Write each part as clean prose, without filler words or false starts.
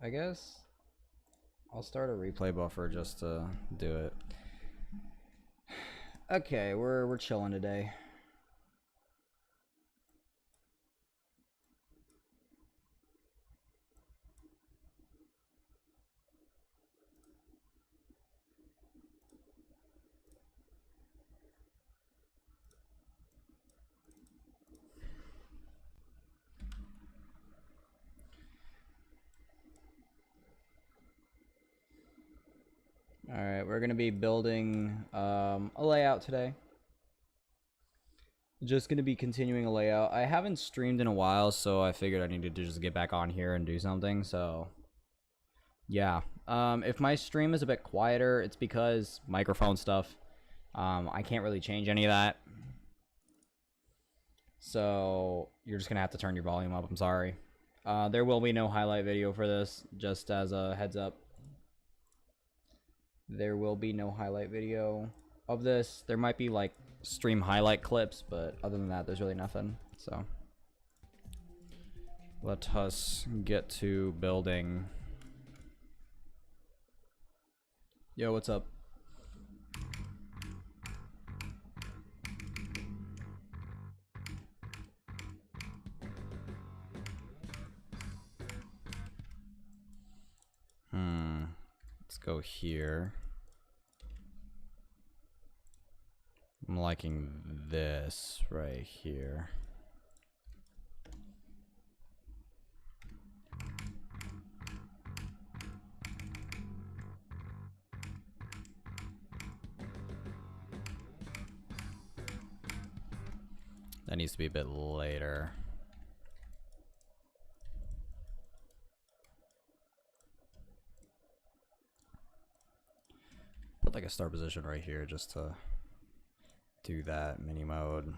I guess I'll start a replay buffer just to do it. Okay, we're chilling today. Alright, we're gonna be building a layout today. Just gonna be continuing a layout. I haven't streamed in a while, so I figured I needed to just get back on here and do something, so yeah. If my stream is a bit quieter, it's because microphone stuff. I can't really change any of that. So you're just gonna have to turn your volume up, I'm sorry. There will be no highlight video for this, just as a heads up. There will be no highlight video of this. There might be like stream highlight clips, but other than that, there's really nothing. So let us get to building. Yo, what's up? Let's go here. I'm liking this right here. That needs to be a bit later. Put like a start position right here just to do that mini mode.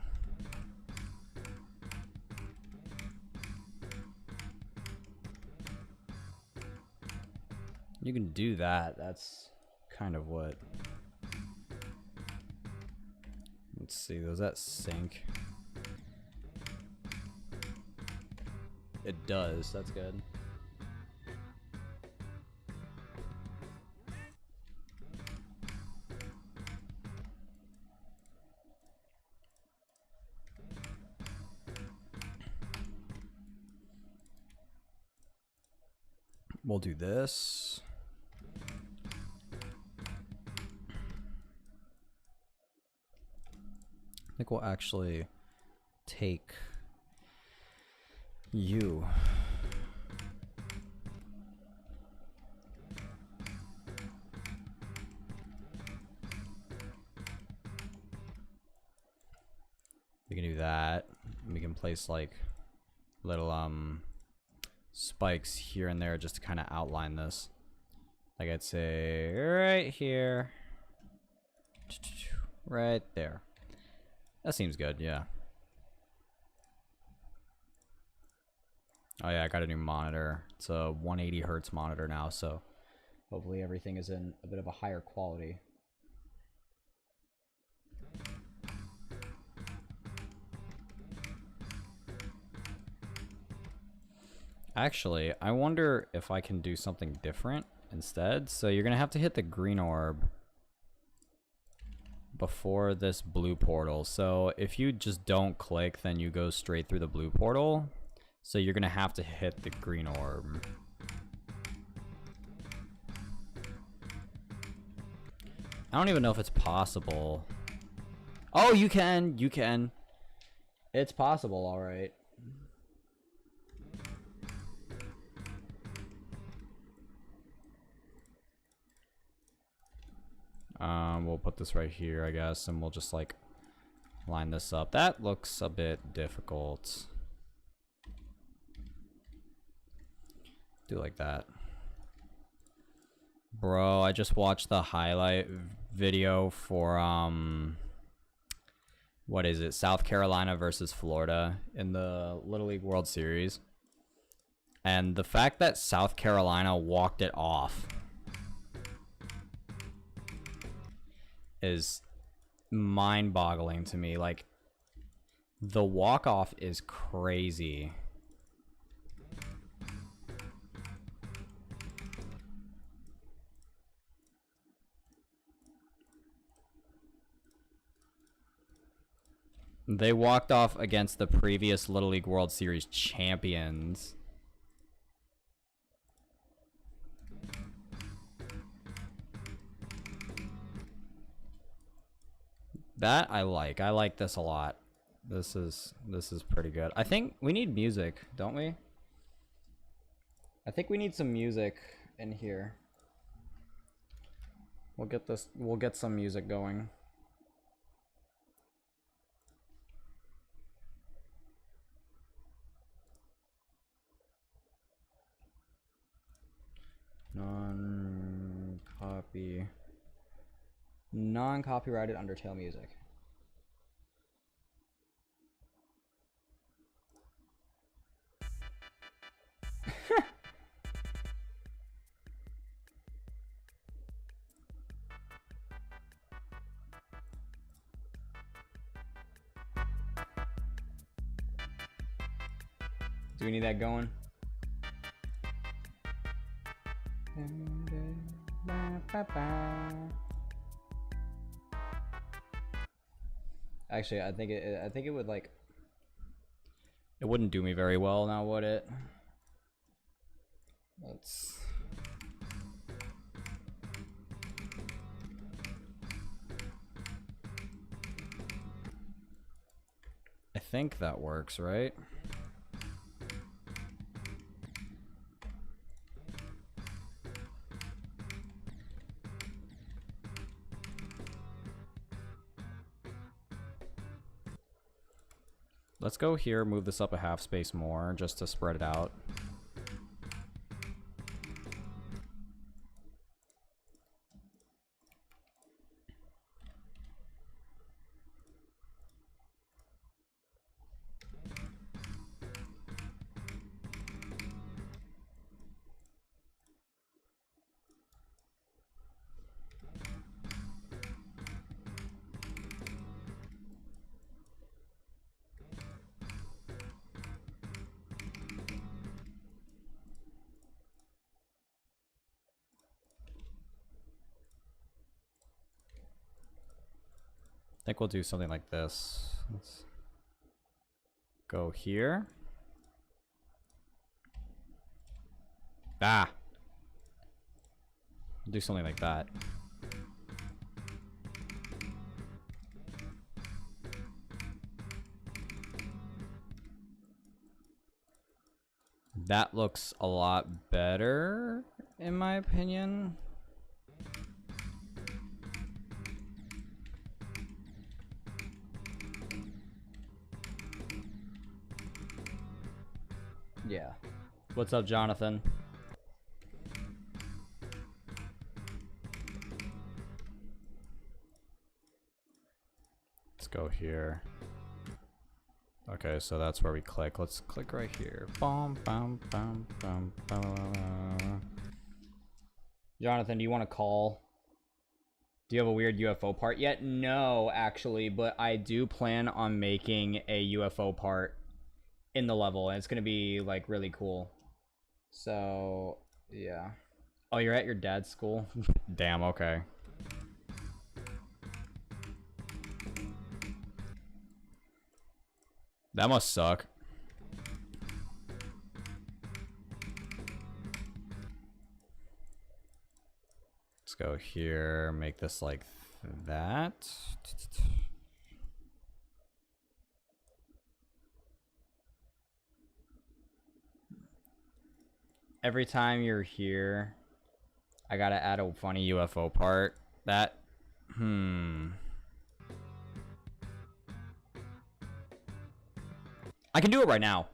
You can do that. That's kind of what. Let's see, does that sync? It does, that's good. We'll do this. I think we'll actually take you. We can do that. We can place like little spikes here and there just to kind of outline this. Like I'd say right here, right there. That seems good, yeah. Oh yeah, I got a new monitor. It's a 180 hertz monitor now, so hopefully everything is in a bit of a higher quality. Actually, I wonder if I can do something different instead. So you're gonna have to hit the green orb before this blue portal. So if you just don't click, then you go straight through the blue portal. So you're gonna have to hit the green orb. I don't even know if it's possible. Oh, you can. It's possible, all right. We'll put this right here, I guess, and we'll just like line this up. That looks a bit difficult. Do like that. Bro, I just watched the highlight video for what is it? South Carolina versus Florida in the Little League World Series. And the fact that South Carolina walked it off is mind-boggling to me. Like, the walk-off is crazy. They walked off against the previous Little League World Series champions. That I like. I like this a lot. This is pretty good. I think we need music, don't we? I think we need some music in here. We'll get some music going. Non-copyrighted Undertale music. Do we need that going? Actually, I think it would like. It wouldn't do me very well now, would it? Let's. I think that works, right? Let's go here, move this up a half space more, just to spread it out. I think we'll do something like this. Let's go here. Ah! Do something like that. That looks a lot better, in my opinion. Yeah. What's up, Jonathan? Let's go here. Okay, so that's where we click. Let's click right here. Bum, bum, bum, bum, bum. Jonathan, do you want to call? Do you have a weird UFO part yet? No, actually, but I do plan on making a UFO part in the level, and it's gonna be like really cool. So yeah. Oh, you're at your dad's school? Damn, okay. That must suck. Let's go here, make this like that. Every time you're here, I gotta add a funny UFO part. That, I can do it right now.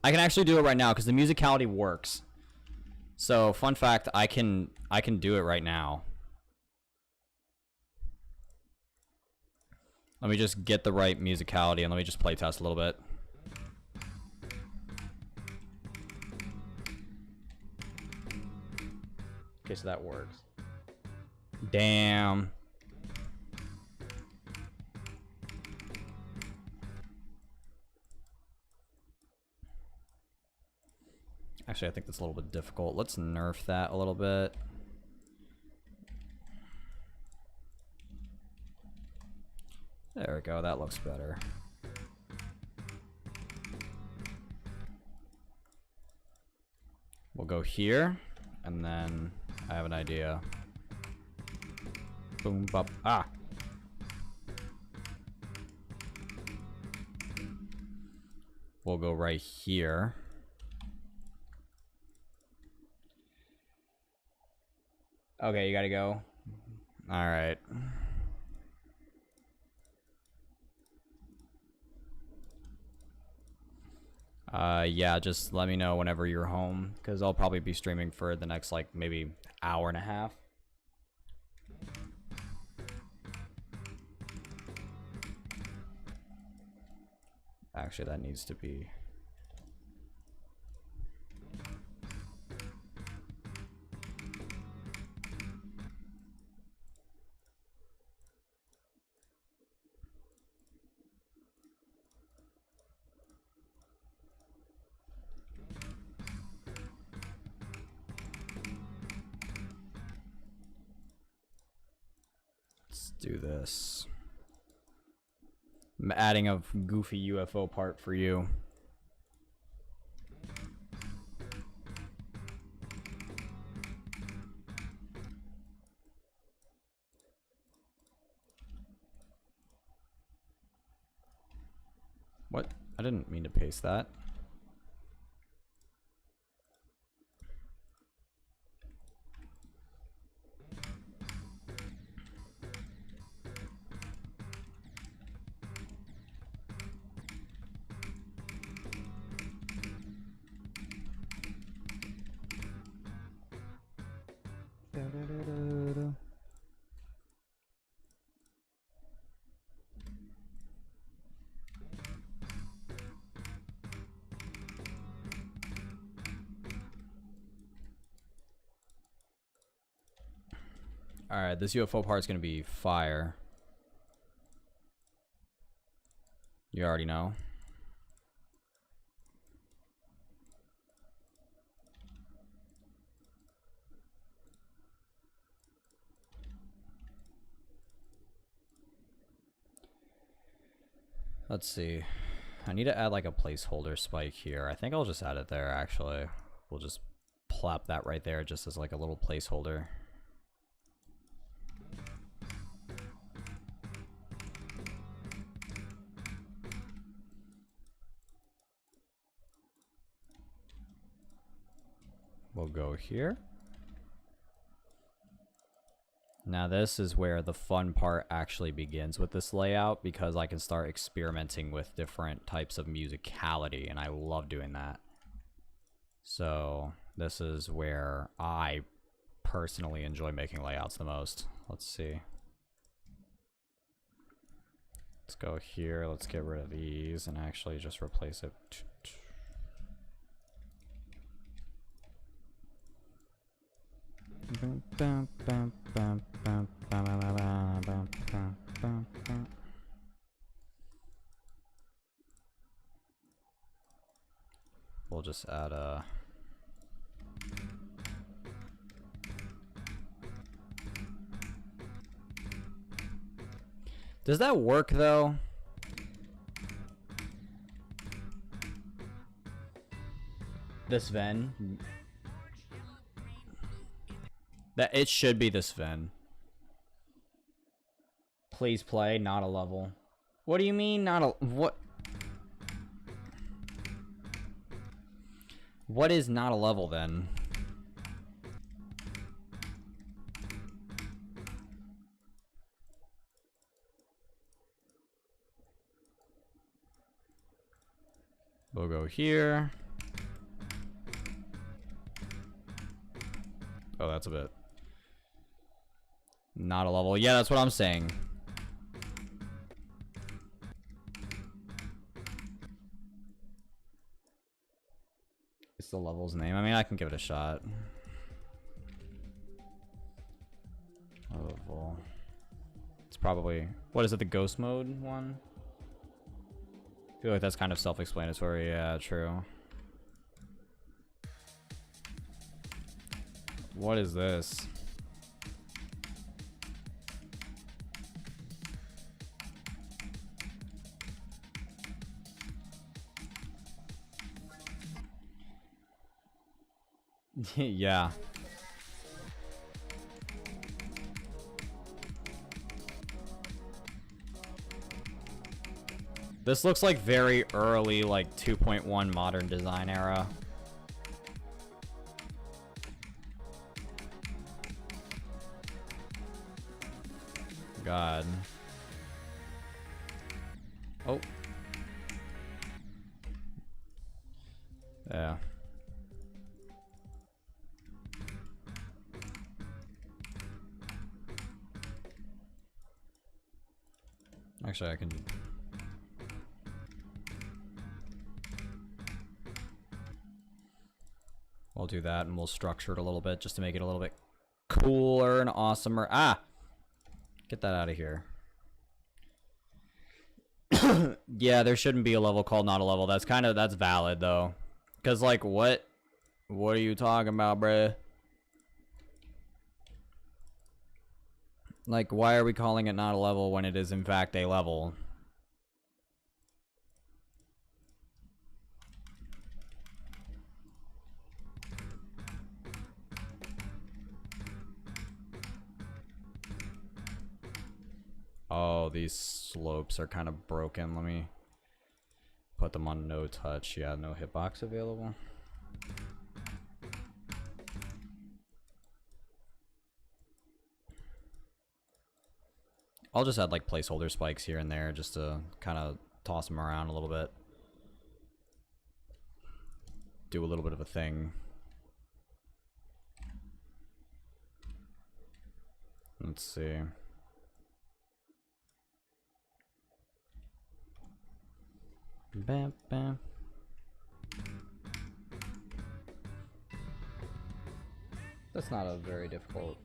I can actually do it right now because the musicality works. So, fun fact, I can do it right now. Let me just get the right musicality and let me just play test a little bit. Okay, so that works. Damn. Actually, I think that's a little bit difficult. Let's nerf that a little bit. There we go, that looks better. We'll go here, and then I have an idea. Boom, bop, ah! We'll go right here. Okay, you gotta go. Alright. Yeah, just let me know whenever you're home, because I'll probably be streaming for the next, like, maybe hour and a half. Actually, that needs to be... Let's do this. I'm adding a goofy UFO part for you. What? I didn't mean to paste that. Alright, this UFO part's gonna be fire. You already know. Let's see. I need to add like a placeholder spike here. I think I'll just add it there actually. We'll just plop that right there just as like a little placeholder. We'll go here. Now this is where the fun part actually begins with this layout, because I can start experimenting with different types of musicality, and I love doing that. So this is where I personally enjoy making layouts the most. Let's see. Let's go here, let's get rid of these and actually just replace it. We'll just add a... Does that work though? This Ven? That it should be this Ven. Please play, not a level. What do you mean not a... What? What is not a level then? We'll go here. Oh, that's a bit... Not a level. Yeah, that's what I'm saying. It's the level's name. I mean, I can give it a shot. Level. It's probably... What is it, the ghost mode one? I feel like that's kind of self-explanatory. Yeah, true. What is this? Yeah. This looks like very early, like 2.1 modern design era. God. Oh. Yeah. Actually, I can... We'll do that, and we'll structure it a little bit just to make it a little bit cooler and awesomer. Ah! Get that out of here. Yeah, there shouldn't be a level called not a level. That's valid, though. Because, like, what are you talking about, bruh? Like, why are we calling it not a level when it is, in fact, a level? Oh, these slopes are kind of broken. Let me put them on no touch. Yeah, no hitbox available. I'll just add like placeholder spikes here and there just to kind of toss them around a little bit. Do a little bit of a thing. Let's see. Bam, bam. That's not a very difficult.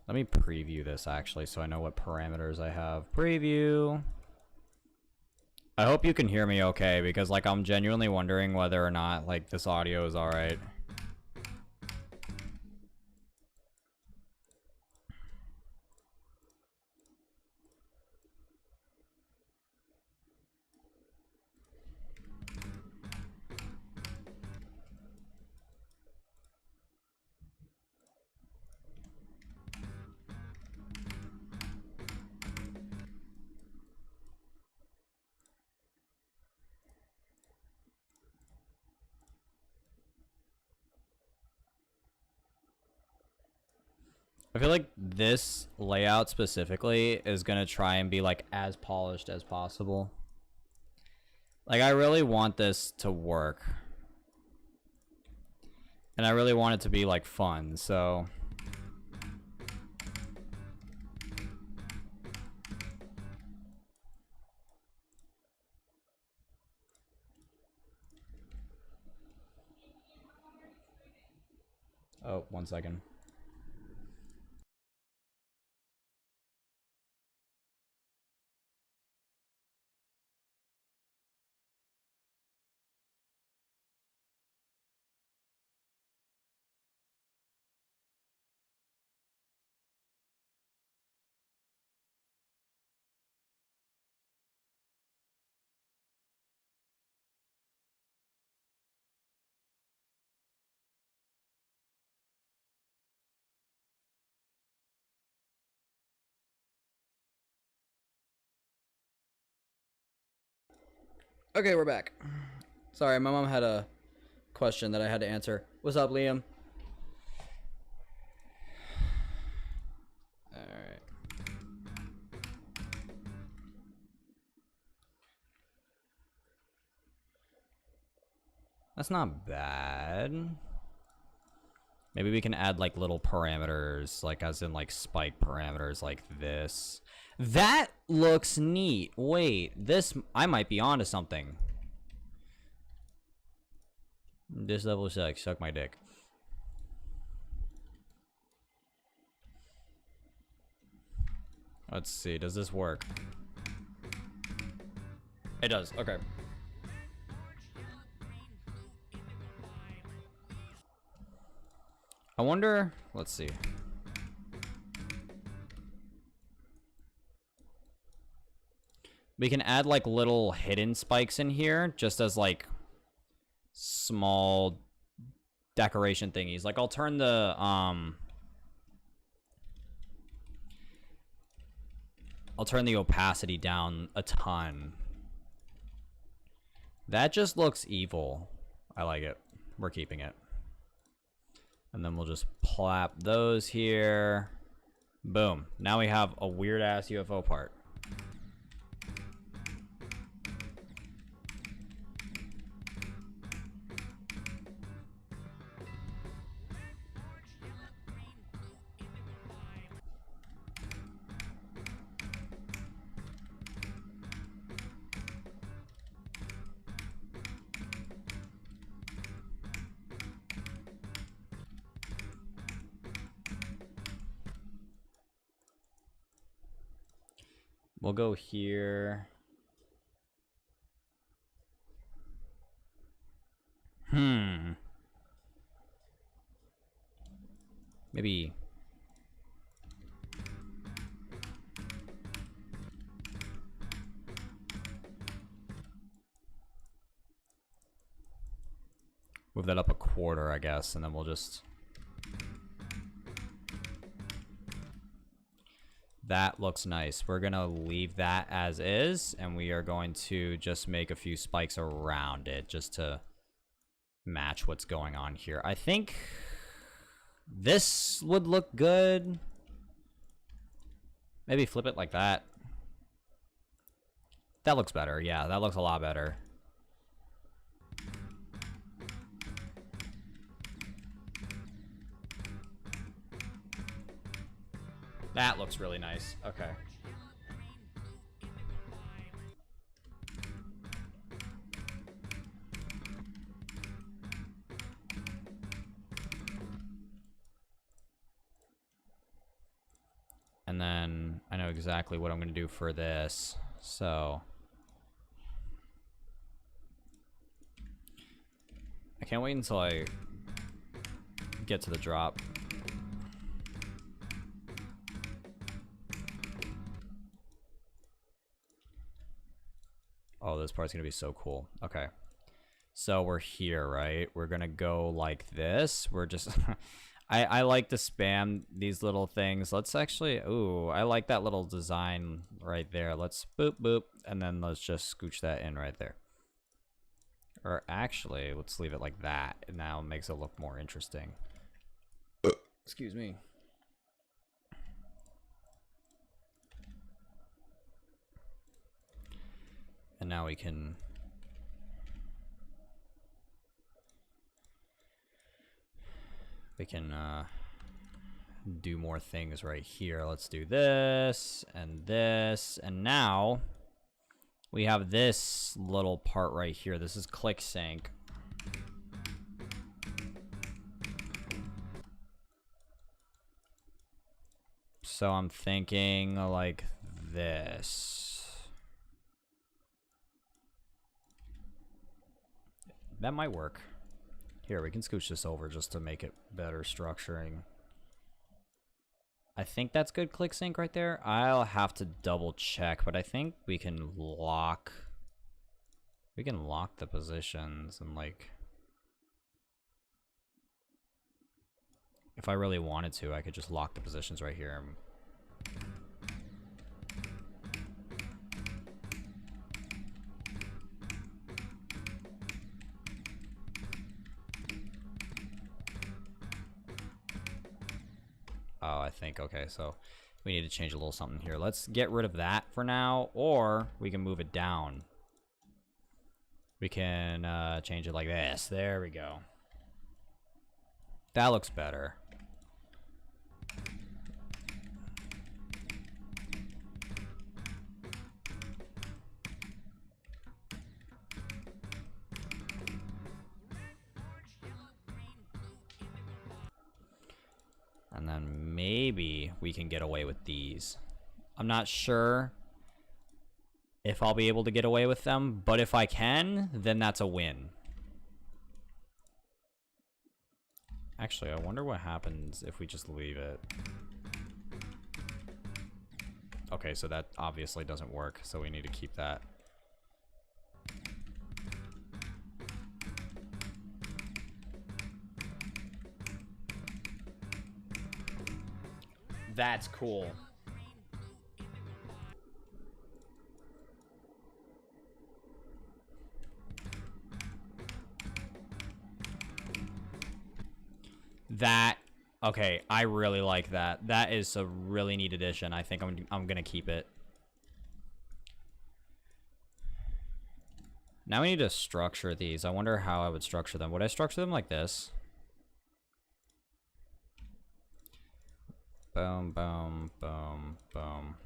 Let me preview this actually so I know what parameters I have. Preview. I hope you can hear me okay because like I'm genuinely wondering whether or not like this audio is alright. I feel like this layout specifically is gonna try and be like as polished as possible. Like I really want this to work. And I really want it to be like fun, so oh, 1 second. Okay, we're back. Sorry, my mom had a question that I had to answer. What's up, Liam? Alright. That's not bad. Maybe we can add like little parameters, like as in like spike parameters like this. That looks neat. Wait, this, I might be onto something. This level sucks. Suck my dick. Let's see. Does this work? It does. Okay. I wonder. Let's see. We can add like little hidden spikes in here just as like small decoration thingies. Like I'll turn the opacity down a ton. That just looks evil. I like it. We're keeping it. And then we'll just plap those here. Boom. Now we have a weird ass UFO part. We'll go here. Maybe. Move that up a quarter, I guess, and then we'll just... That looks nice. We're gonna leave that as is, and we are going to just make a few spikes around it just to match what's going on here. I think this would look good. Maybe flip it like that. That looks better. Yeah, that looks a lot better. That looks really nice. Okay. And then I know exactly what I'm going to do for this. So I can't wait until I get to the drop. Oh, this part's gonna be so cool. Okay. So we're here, right? We're gonna go like this. We're just... I like to spam these little things. Let's actually... Ooh, I like that little design right there. Let's boop, boop. And then let's just scooch that in right there. Or actually, let's leave it like that. It now makes it look more interesting. Excuse me. And now we can do more things right here. Let's do this and this, and now we have this little part right here. This is click sync. So I'm thinking like this. That might work. Here, we can scooch this over just to make it better structuring. I think that's good click sync right there. I'll have to double check, but I think we can lock the positions, and like if I really wanted to, I could just lock the positions right here. Oh, I think, okay, so we need to change a little something here. Let's get rid of that for now, or we can move it down. We can change it like this. There we go. That looks better. And then maybe we can get away with these. I'm not sure if I'll be able to get away with them, but if I can, then that's a win. Actually, I wonder what happens if we just leave it. Okay, so that obviously doesn't work, so we need to keep that. That's cool. That, okay, I really like that. That is a really neat addition. I think I'm gonna keep it. Now we need to structure these. I wonder how I would structure them. Would I structure them like this? Boom, boom, boom, boom.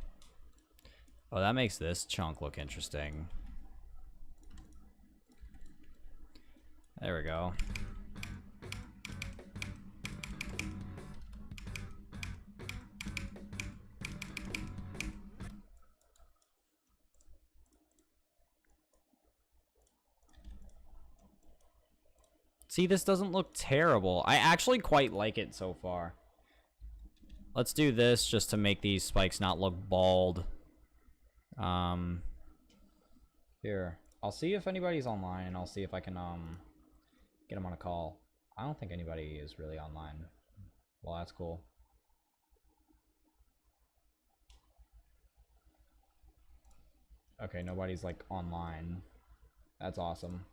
Oh, that makes this chunk look interesting. There we go. See, this doesn't look terrible. I actually quite like it so far. Let's do this just to make these spikes not look bald. Here. I'll see if anybody's online, and I'll see if I can, get them on a call. I don't think anybody is really online. Well, that's cool. Okay, nobody's, like, online. That's awesome.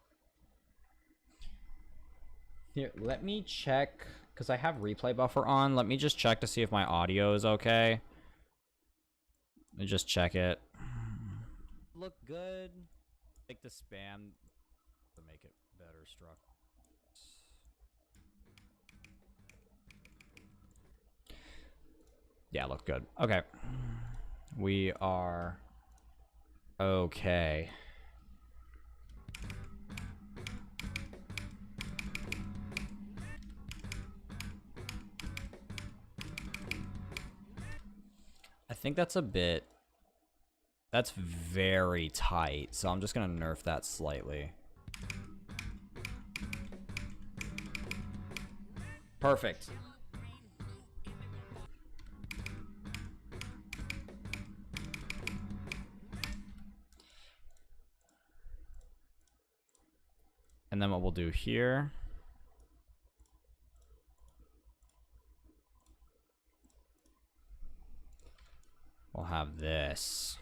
Here, let me check, because I have replay buffer on. Let me just check to see if my audio is okay. Let me just check it. Look good. Like the spam to make it better struck. Yeah, look good. Okay. We are okay. I think that's a bit... That's very tight, so I'm just gonna nerf that slightly. Perfect. And then what we'll do here... We'll have this.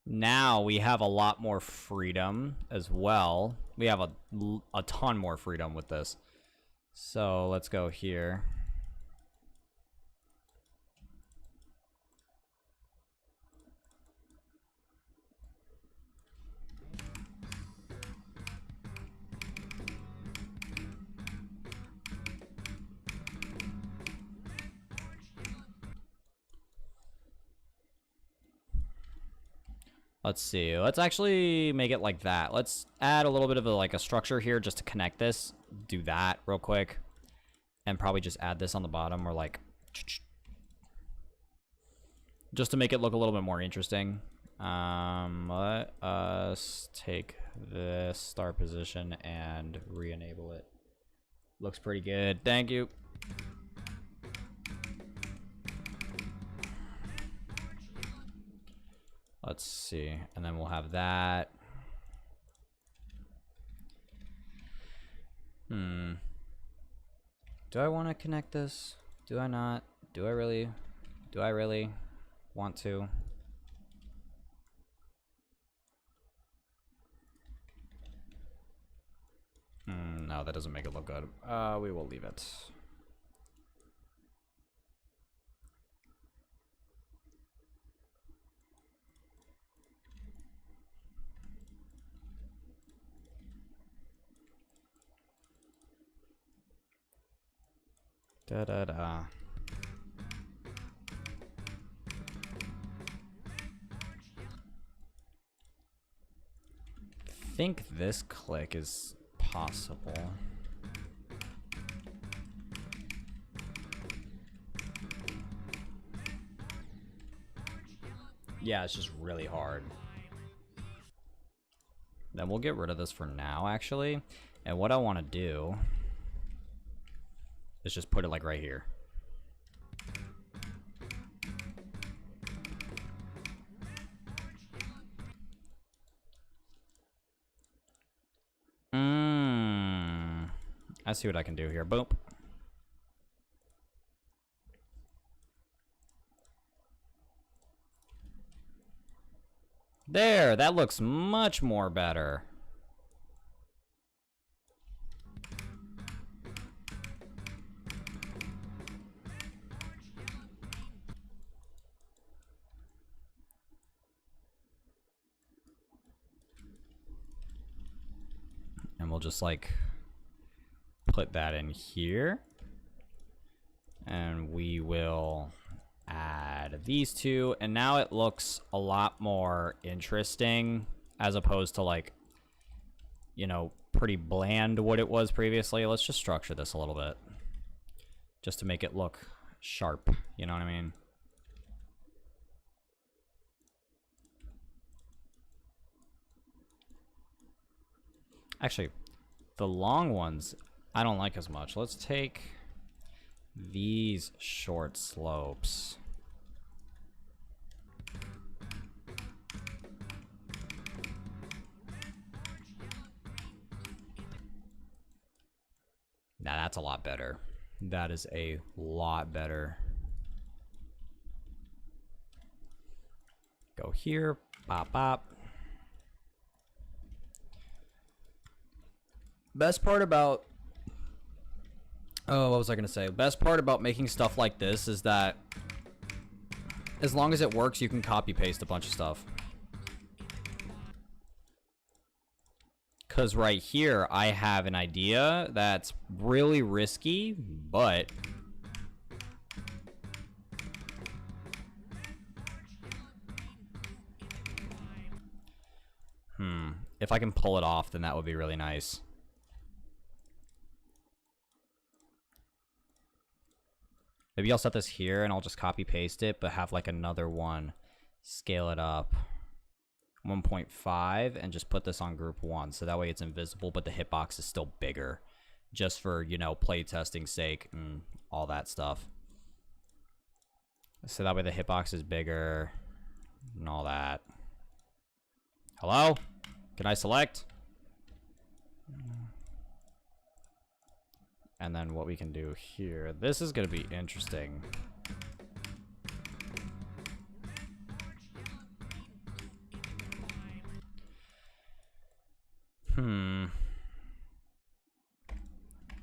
Now, we have a lot more freedom as well. We have a ton more freedom with this. So let's go here. Let's see. Let's actually make it like that. Let's add a little bit of a structure here just to connect this. Do that real quick. And probably just add this on the bottom or like... Just to make it look a little bit more interesting. Let us take this start position and re-enable it. Looks pretty good. Thank you. Let's see, and then we'll have that. Do I want to connect this? Do I not? Do I really want to? No, that doesn't make it look good. We will leave it. Da da da. think this click is possible. Yeah, it's just really hard. Then we'll get rid of this for now, actually. And what I want to do is just put it like right here. I see what I can do here. Boop. There, that looks much more better. And we'll just like put that in here. And we will add these two, and now it looks a lot more interesting as opposed to, like, you know, pretty bland what it was previously. Let's just structure this a little bit just to make it look sharp, you know what I mean? Actually, the long ones I don't like as much. Let's take these short slopes. Now that's a lot better. That is a lot better. Go here, bop bop. Best part about what was I gonna say? Best part about making stuff like this is that as long as it works, you can copy paste a bunch of stuff. Because right here, I have an idea that's really risky, but if I can pull it off, then that would be really nice. Maybe I'll set this here and I'll just copy paste it, but have like another one, scale it up 1.5 and just put this on group 1. So that way it's invisible, but the hitbox is still bigger just for, you know, play testing sake and all that stuff. So that way the hitbox is bigger and all that. Hello? Can I select? And then what we can do here, this is going to be interesting.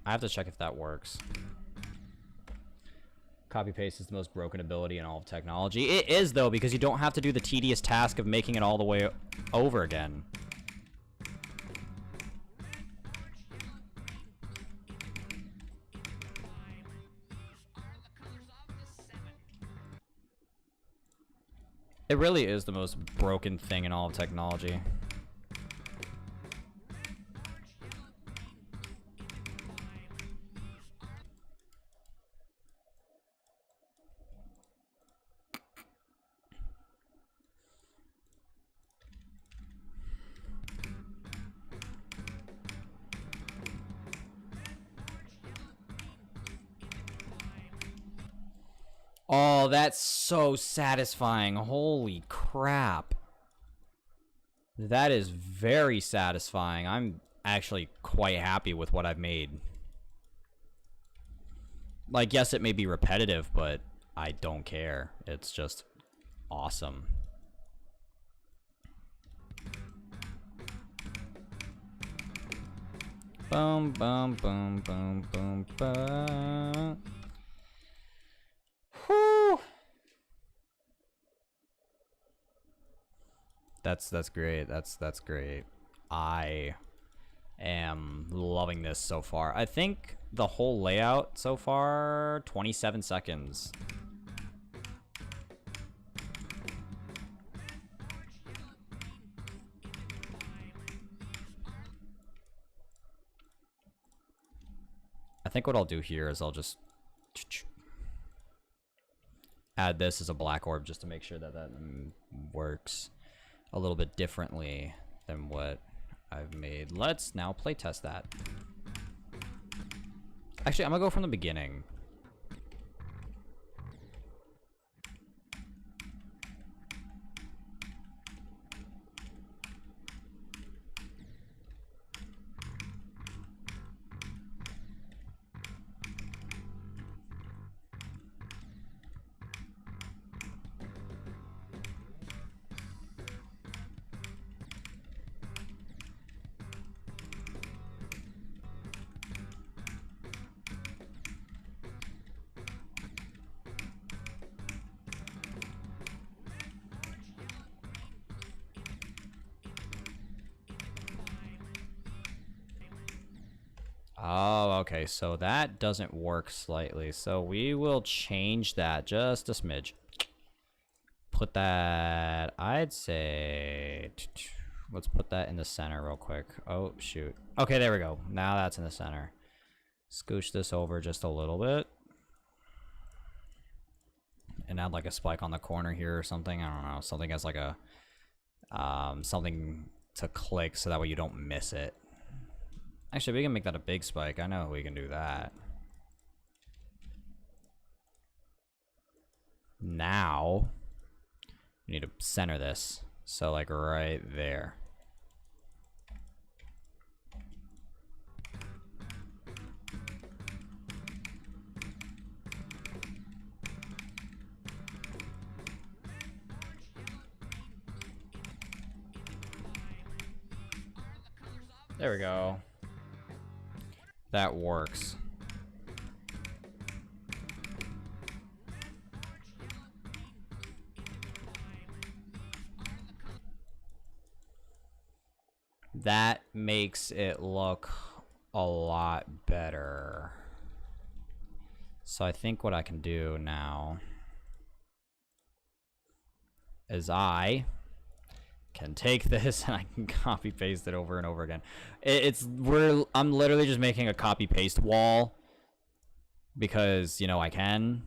I have to check if that works. Copy paste is the most broken ability in all of technology. It is, though, because you don't have to do the tedious task of making it all the way over again. It really is the most broken thing in all of technology. Oh, that's so satisfying. Holy crap. That is very satisfying. I'm actually quite happy with what I've made. Like, yes, it may be repetitive, but I don't care. It's just awesome. Boom, boom, boom, boom, boom, boom. Whew. That's great. That's great. I am loving this so far. I think the whole layout so far, 27 seconds. think what I'll do here is I'll just add this as a black orb just to make sure that that works a little bit differently than what I've made. Let's now playtest that. Actually, I'm gonna go from the beginning. Oh, okay, so that doesn't work slightly. So we will change that just a smidge. Put that, I'd say, let's put that in the center real quick. Oh, shoot. Okay, there we go. Now that's in the center. Scooch this over just a little bit. And add like a spike on the corner here or something. I don't know. Something as like a, something to click so that way you don't miss it. Actually, we can make that a big spike. I know we can do that. Now, we need to center this. So like right there. There we go. That works. That makes it look a lot better. So I think what I can do now is I can take this and I can copy paste it over and over again. I'm literally just making a copy paste wall because, you know, I can.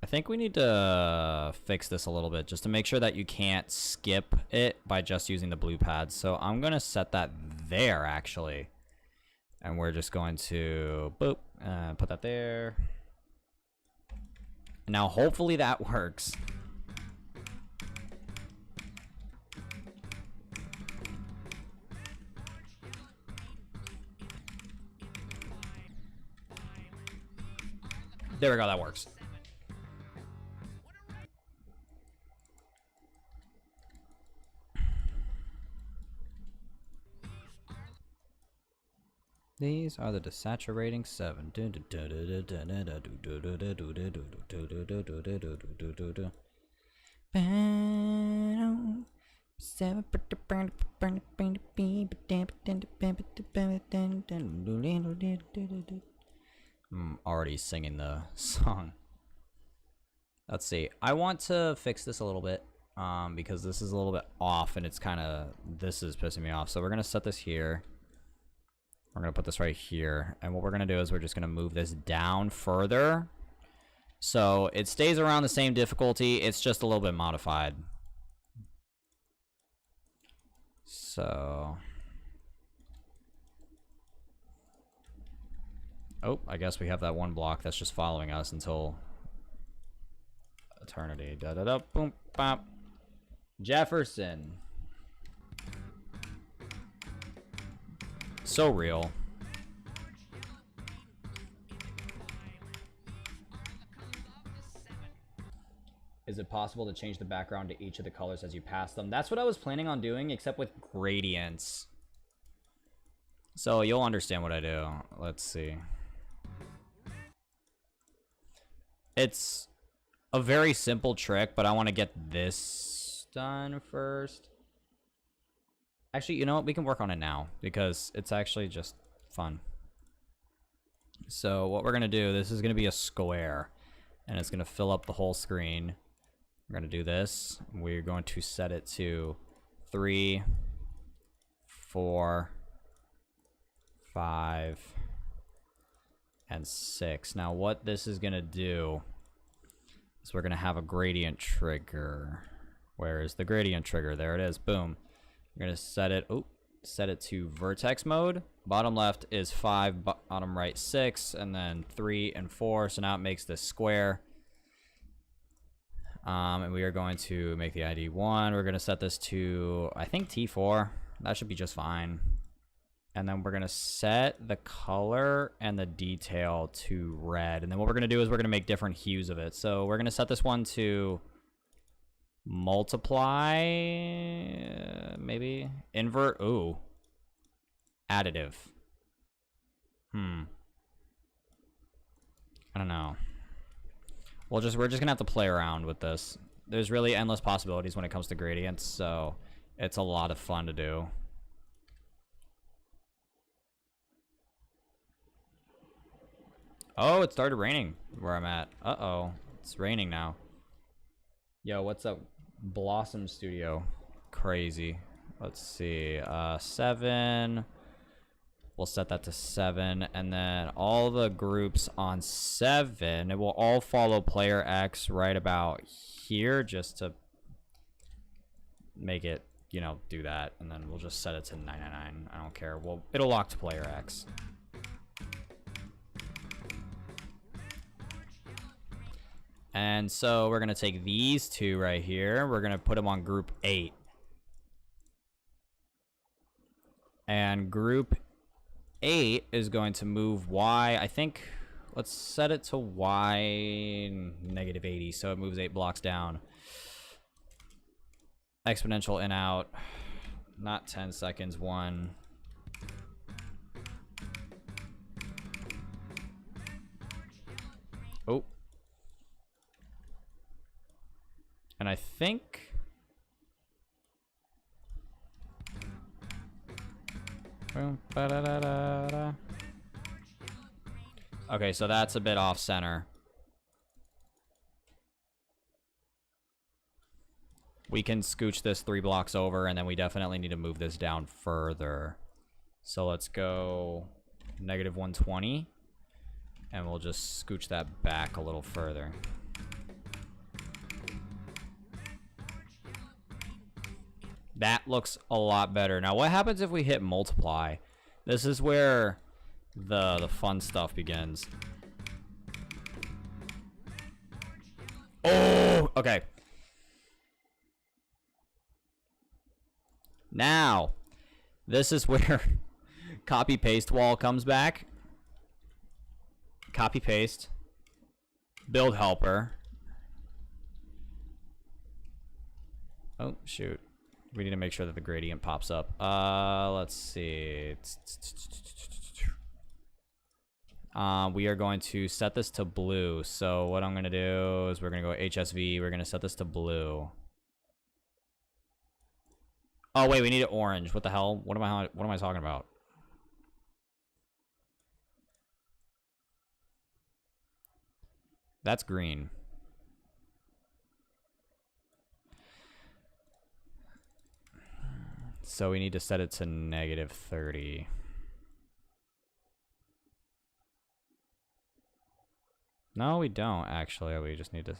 I think we need to fix this a little bit just to make sure that you can't skip it by just using the blue pads. So I'm going to set that there actually. And we're just going to boop, put that there. Now hopefully that works. There we go, that works. These are the desaturating 7. I'm already singing the song. Let's see. I want to fix this a little bit because this is a little bit off and it's kind of, this is pissing me off. So we're going to set this here. We're going to put this right here. And what we're going to do is we're just going to move this down further. So it stays around the same difficulty. It's just a little bit modified. So. Oh, I guess we have that one block that's just following us until eternity. Da da da boom bop. Jefferson. So real. Is it possible to change the background to each of the colors as you pass them? That's what I was planning on doing, except with gradients. So you'll understand what I do. Let's see. It's a very simple trick, but I want to get this done first. Actually, you know what? We can work on it now because it's actually just fun. So what we're gonna do, this is gonna be a square, and it's gonna fill up the whole screen. We're gonna do this. We're going to set it to 3, 4, 5, and 6. Now what this is gonna do is we're gonna have a gradient trigger. Where is the gradient trigger? There it is. Boom. We're gonna set it. Oh, set it to vertex mode. Bottom left is 5, bottom right 6, and then 3 and 4. So now it makes this square. And we are going to make the ID 1. We're gonna set this to, I think, T4. That should be just fine. And then we're gonna set the color and the detail to red. And then what we're gonna do is we're gonna make different hues of it. So we're gonna set this one to multiply, maybe invert. Ooh, additive. I don't know. We're just gonna have to play around with this. There's really endless possibilities when it comes to gradients, so it's a lot of fun to do. Oh, it started raining where I'm at. Uh-oh, it's raining now. Yo, what's up, Blossom Studio? Crazy. Let's see, 7. We'll set that to 7, and then all the groups on 7, it will all follow player X right about here, just to make it, you know, do that. And then we'll just set it to 999. I don't care. Well, it'll lock to player X. And so we're gonna take these two right here. We're gonna put them on group 8. And group 8 is going to move Y. I think, let's set it to Y -80, so it moves 8 blocks down. Exponential in out. Not 10 seconds, 1. Oh. And I think okay, so that's a bit off center. We can scooch this 3 blocks over, and then we definitely need to move this down further. So let's go -120, and we'll just scooch that back a little further. That looks a lot better. Now, what happens if we hit multiply? This is where the fun stuff begins. Oh, okay. Now, this is where copy paste wall comes back. Copy paste. Build helper. Oh, shoot. We need to make sure that the gradient pops up. Let's see. We are going to set this to blue. So what I'm going to do is we're going to go HSV. We're going to set this to blue. Oh, wait, we need it orange. What the hell? What am I talking about? That's green. So we need to set it to -30. No, we don't, actually. We just need to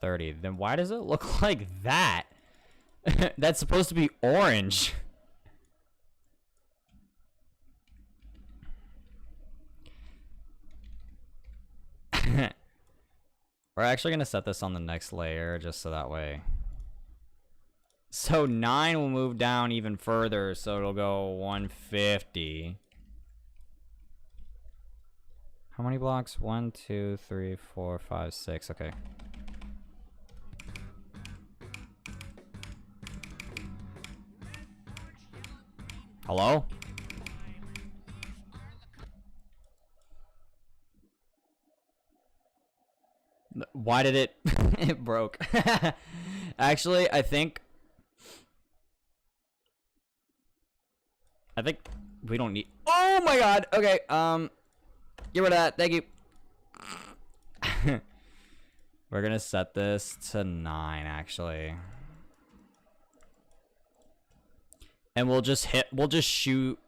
30. Then why does it look like that? That's supposed to be orange. We're actually going to set this on the next layer just so that way. So 9 will move down even further, so it'll go 150. How many blocks? 1, 2, 3, 4, 5, 6. Okay. Hello? Why did it... it broke. Actually, I think We don't need. Oh my god. Okay. Get rid of that. Thank you. We're gonna set this to 9 actually. And we'll just shoe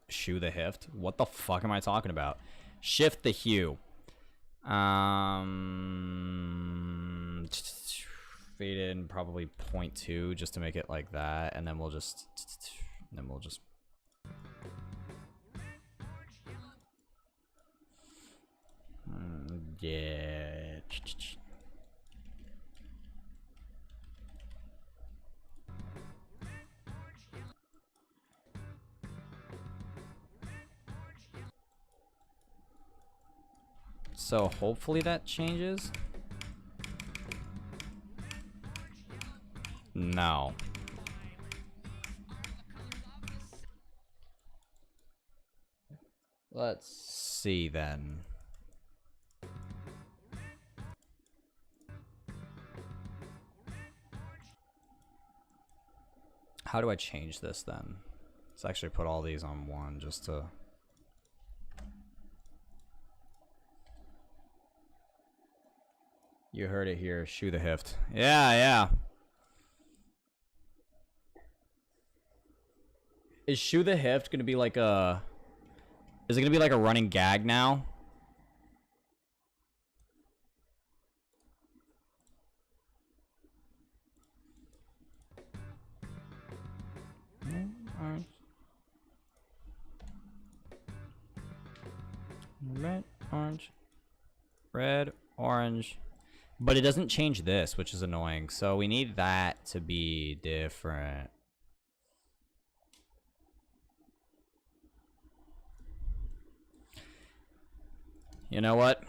the hift. What the fuck am I talking about? Shift the hue. Fade in probably 0.2 just to make it like that, and then we'll just yeah. So hopefully that changes. No. Let's see then. How do I change this then? Let's actually put all these on one just to... You heard it here. Shoe the hift. Yeah, yeah. Is shoe the hift gonna be like a... Is it gonna be like a running gag now? Red, orange. Red, orange. But it doesn't change this, which is annoying. So we need that to be different. You know what?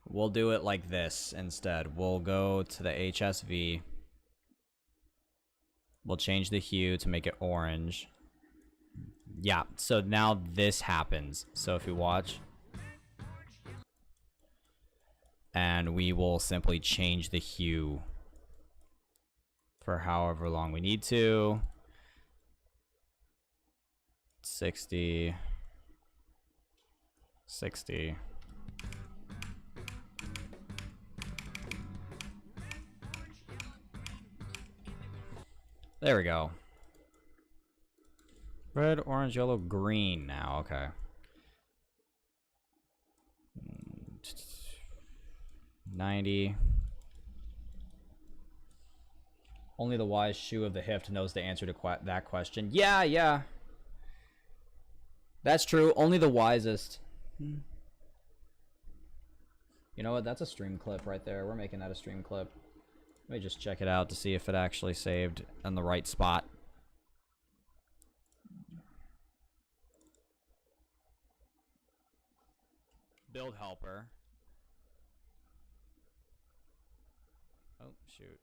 We'll do it like this instead. We'll go to the HSV. We'll change the hue to make it orange. Yeah, so now this happens. So if you watch. And we will simply change the hue for however long we need to. 60. 60. There we go. Red, orange, yellow, green now. Okay. 90. Only the wise shoe of the hift knows the answer to that question. Yeah, yeah. That's true. Only the wisest. You know what? That's a stream clip right there. We're making that a stream clip. Let me just check it out to see if it actually saved in the right spot. Build helper. Oh, shoot.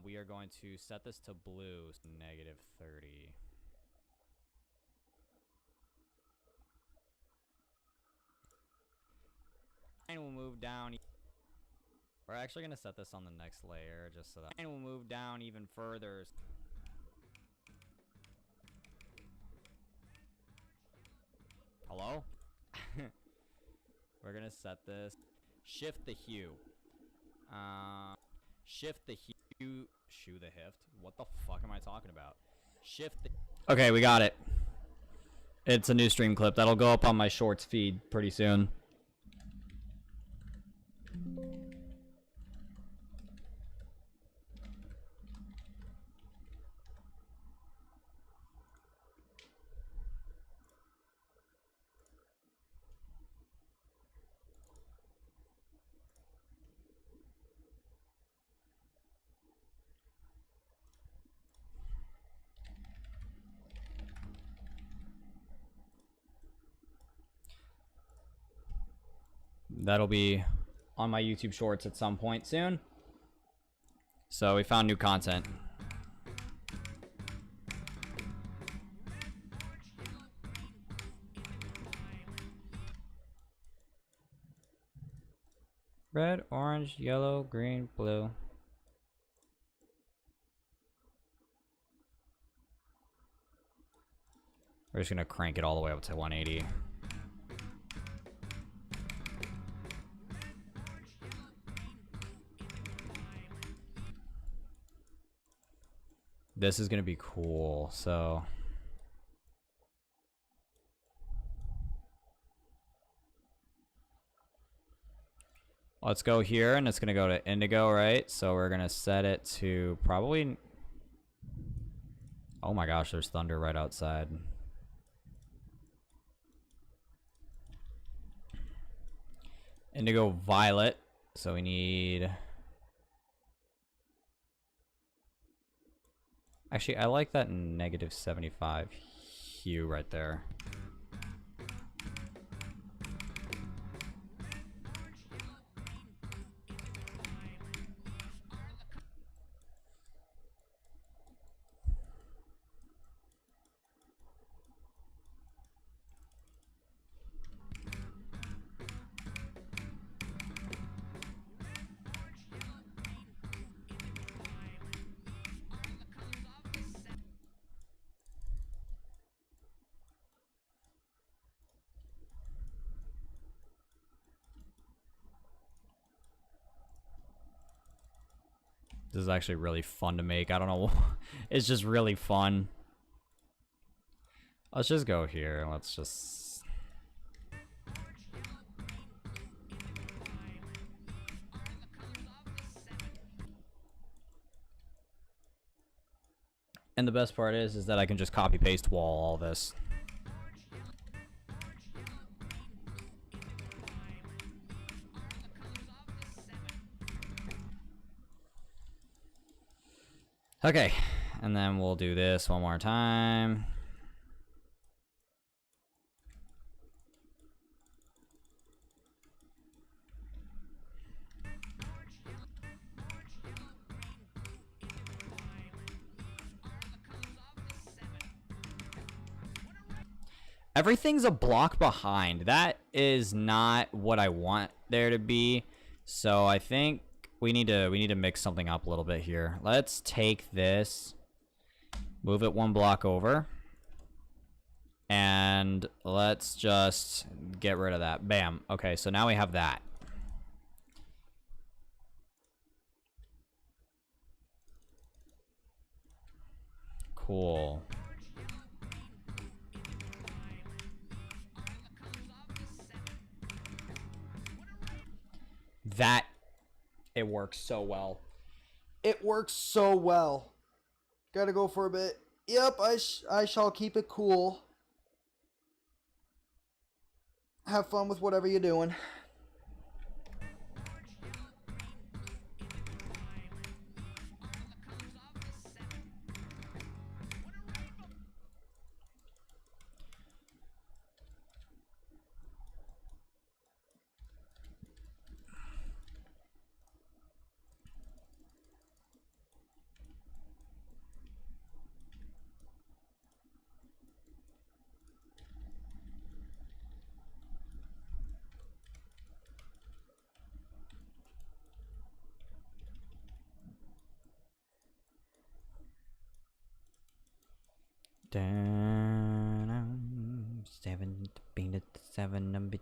We are going to set this to blue, so -30. And we'll move down. We're actually going to set this on the next layer just so that. And we'll move down even further. Hello? We're going to set this. Shift the hue. Shift the hue. Shoe the hift. What the fuck am I talking about? Shift the... Okay, we got it. It's a new stream clip. That'll go up on my shorts feed pretty soon. That'll be on my YouTube shorts at some point soon. So we found new content. Red, orange, yellow, green, blue. We're just gonna crank it all the way up to 180. This is gonna be cool, so. Let's go here, and it's gonna go to indigo, right? So we're gonna set it to probably. Oh my gosh, there's thunder right outside. Indigo violet. So we need. Actually, I like that -75 hue right there. This is actually really fun to make. I don't know. It's just really fun. Let's just go here. Let's just... And the best part is that I can just copy paste wall all this. Okay, and then we'll do this one more time. Everything's a block behind. That is not what I want there to be. So I think we need to mix something up a little bit here. Let's take this, move it one block over, and let's just get rid of that. Bam. Okay, so now we have that. Cool. That, it works so well. It works so well. Gotta go for a bit. Yep, I shall keep it cool. Have fun with whatever you're doing. Down, 7 number.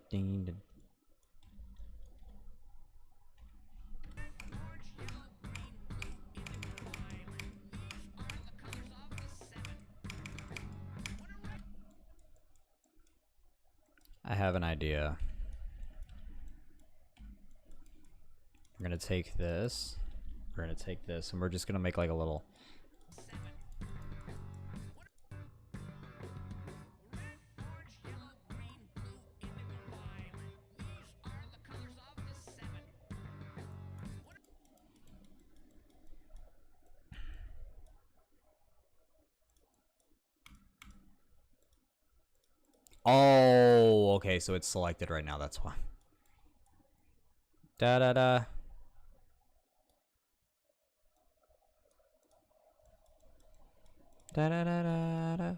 I have an idea. We're gonna take this. We're gonna take this, and we're just gonna make like a little. Oh, okay, so it's selected right now, that's why. Da da da. Da da da da da.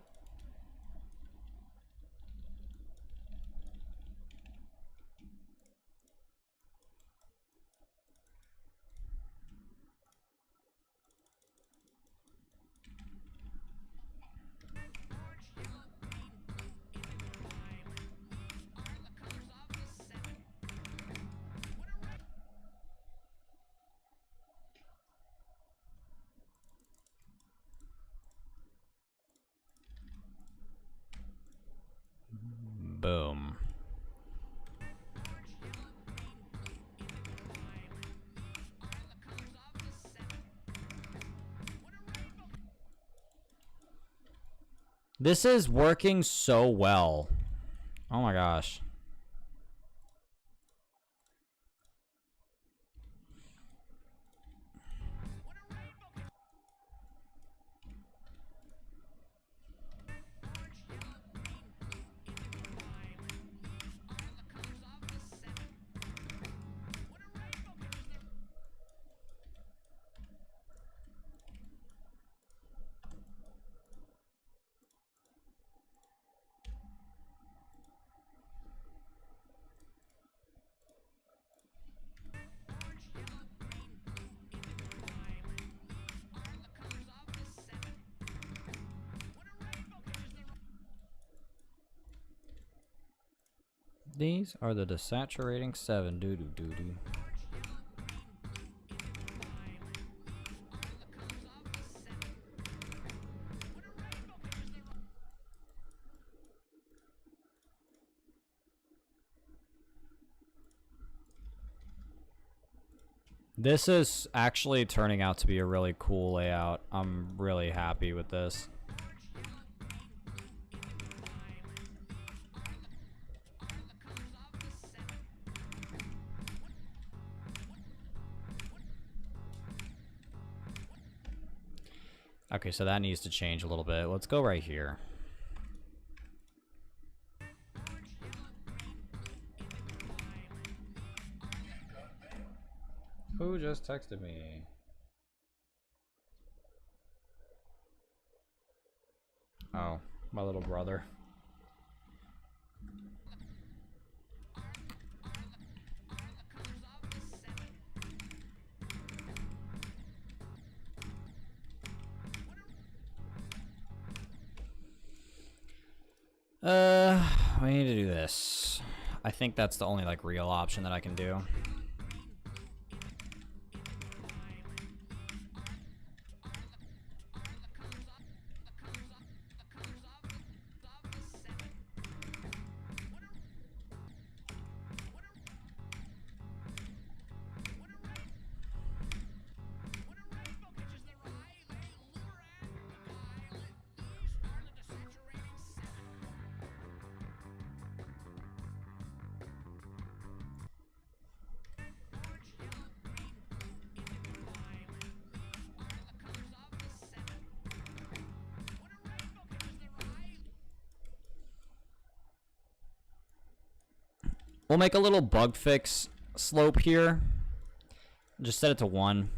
Boom. This is working so well. Oh my gosh. These are the desaturating 7 doo-doo-doo-doo. This is actually turning out to be a really cool layout. I'm really happy with this. Okay, so that needs to change a little bit. Let's go right here. Who just texted me? Oh, my little brother. We need to do this. I think that's the only like real option that I can do. We'll make a little bug fix slope here. Just set it to 1.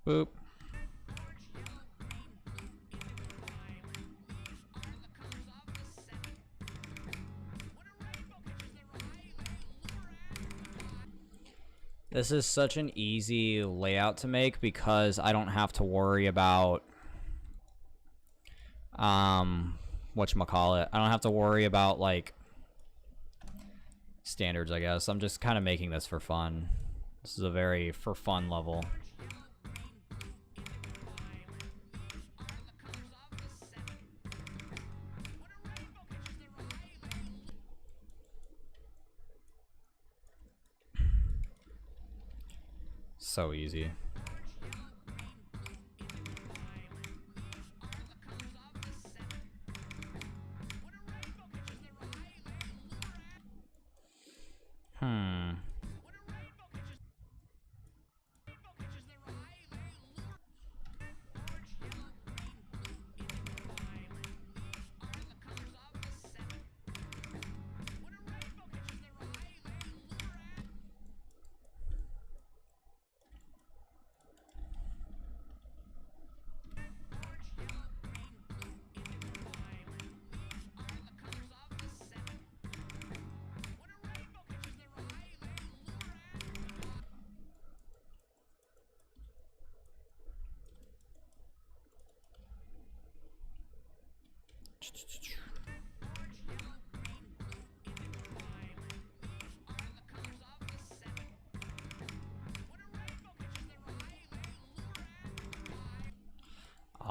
Boop. This is such an easy layout to make because I don't have to worry about whatchamacallit. I don't have to worry about like standards, I guess. I'm just kind of making this for fun. This is a very for fun level. So easy.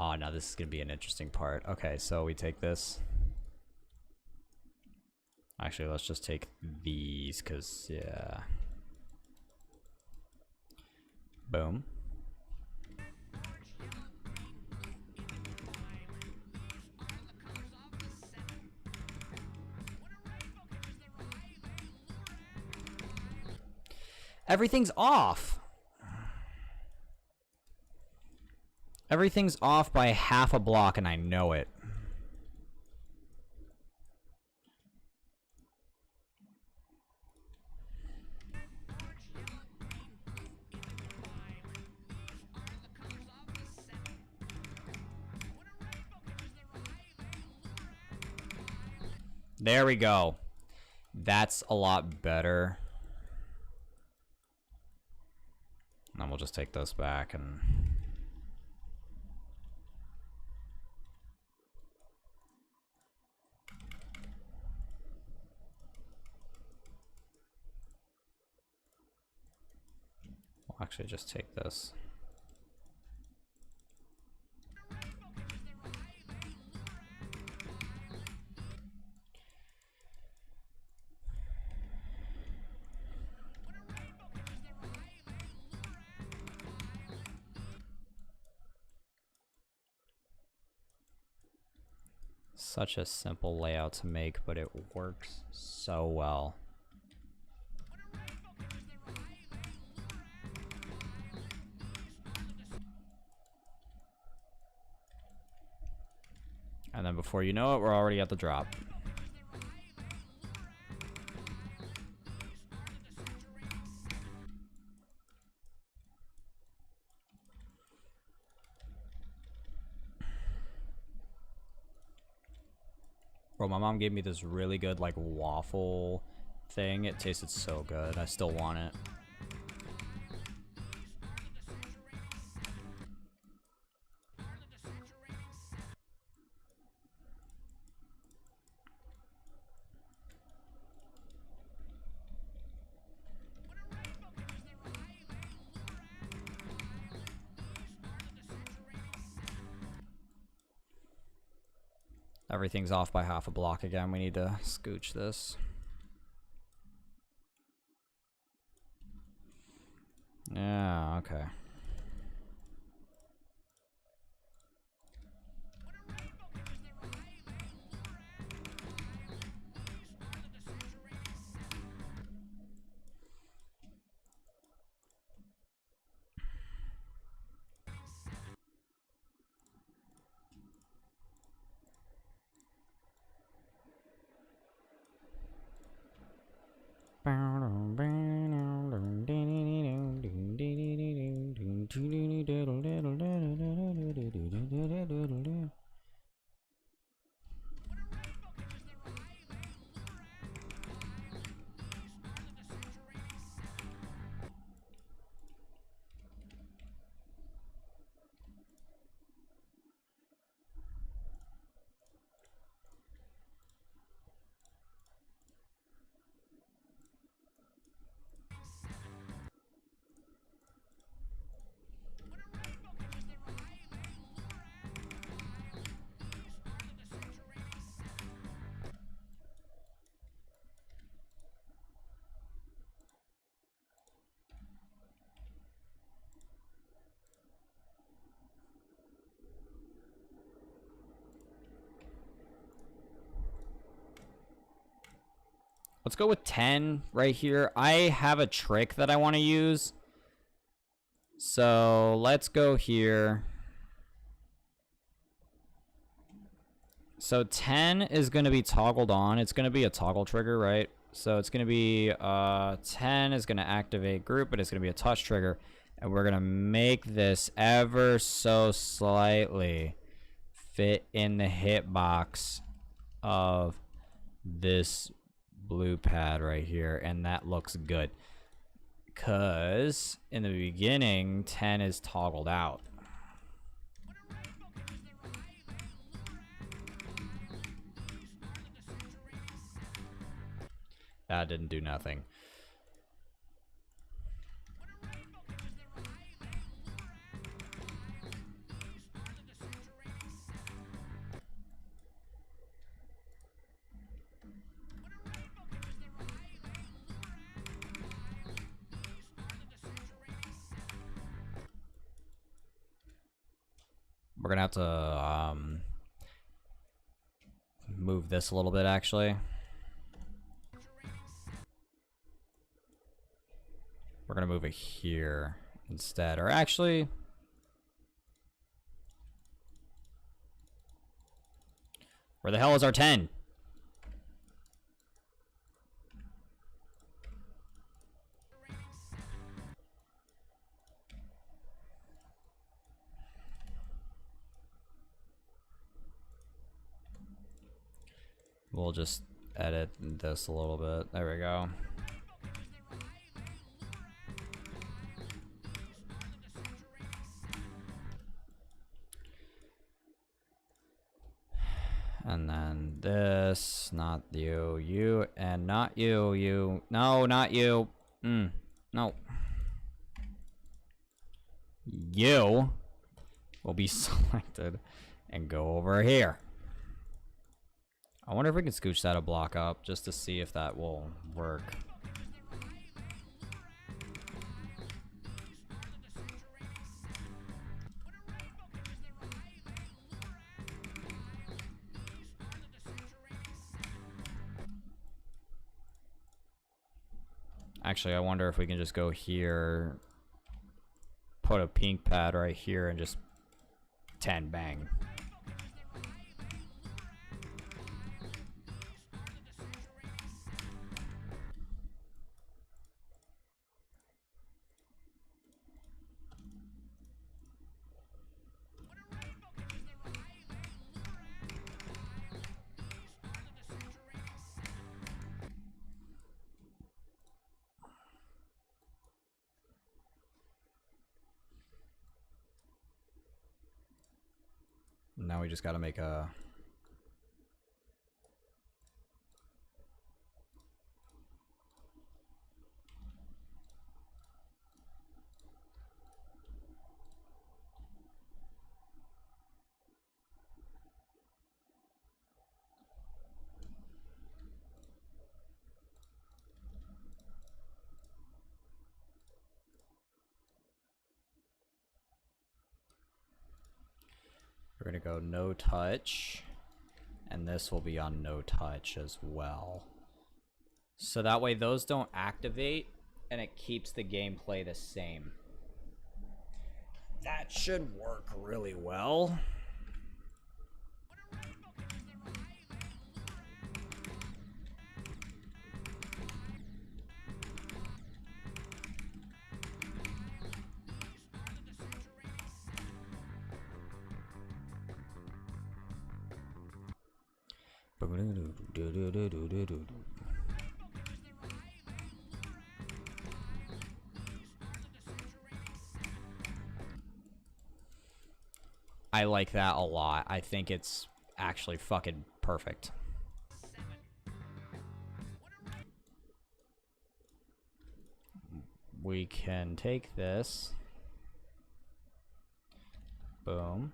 Oh, now this is going to be an interesting part. Okay, so we take this. Actually, let's just take these, because, yeah. Boom. Everything's off. Everything's off by half a block, and I know it. There we go. That's a lot better. And then we'll just take those back and... we'll actually just take this. Such a simple layout to make, but it works so well. And then before you know it, we're already at the drop. Bro, my mom gave me this really good, like, waffle thing. It tasted so good. I still want it. Everything's off by half a block again. We need to scooch this. Yeah, okay. Let's go with 10 right here. I have a trick that I want to use. So let's go here. So 10 is going to be toggled on. It's going to be a toggle trigger, right? So it's going to be 10 is going to activate group, but it's going to be a touch trigger. And we're going to make this ever so slightly fit in the hitbox of this blue pad right here, and that looks good because in the beginning 10 is toggled out. That didn't do nothing. We're gonna have to move this a little bit, actually. We're gonna move it here instead, or actually, where the hell is our 10? We'll just edit this a little bit. There we go. And then this, not you, you, and not you, you. No, not you. No. You will be selected and go over here. I wonder if we can scooch that a block up just to see if that will work. Actually, I wonder if we can just go here, put a pink pad right here, and just 10 bang. Now we just got to make a... We're going to go no touch, and this will be on no touch as well. So that way those don't activate, and it keeps the gameplay the same. That should work really well. I like that a lot. I think it's actually fucking perfect. We can take this. Boom.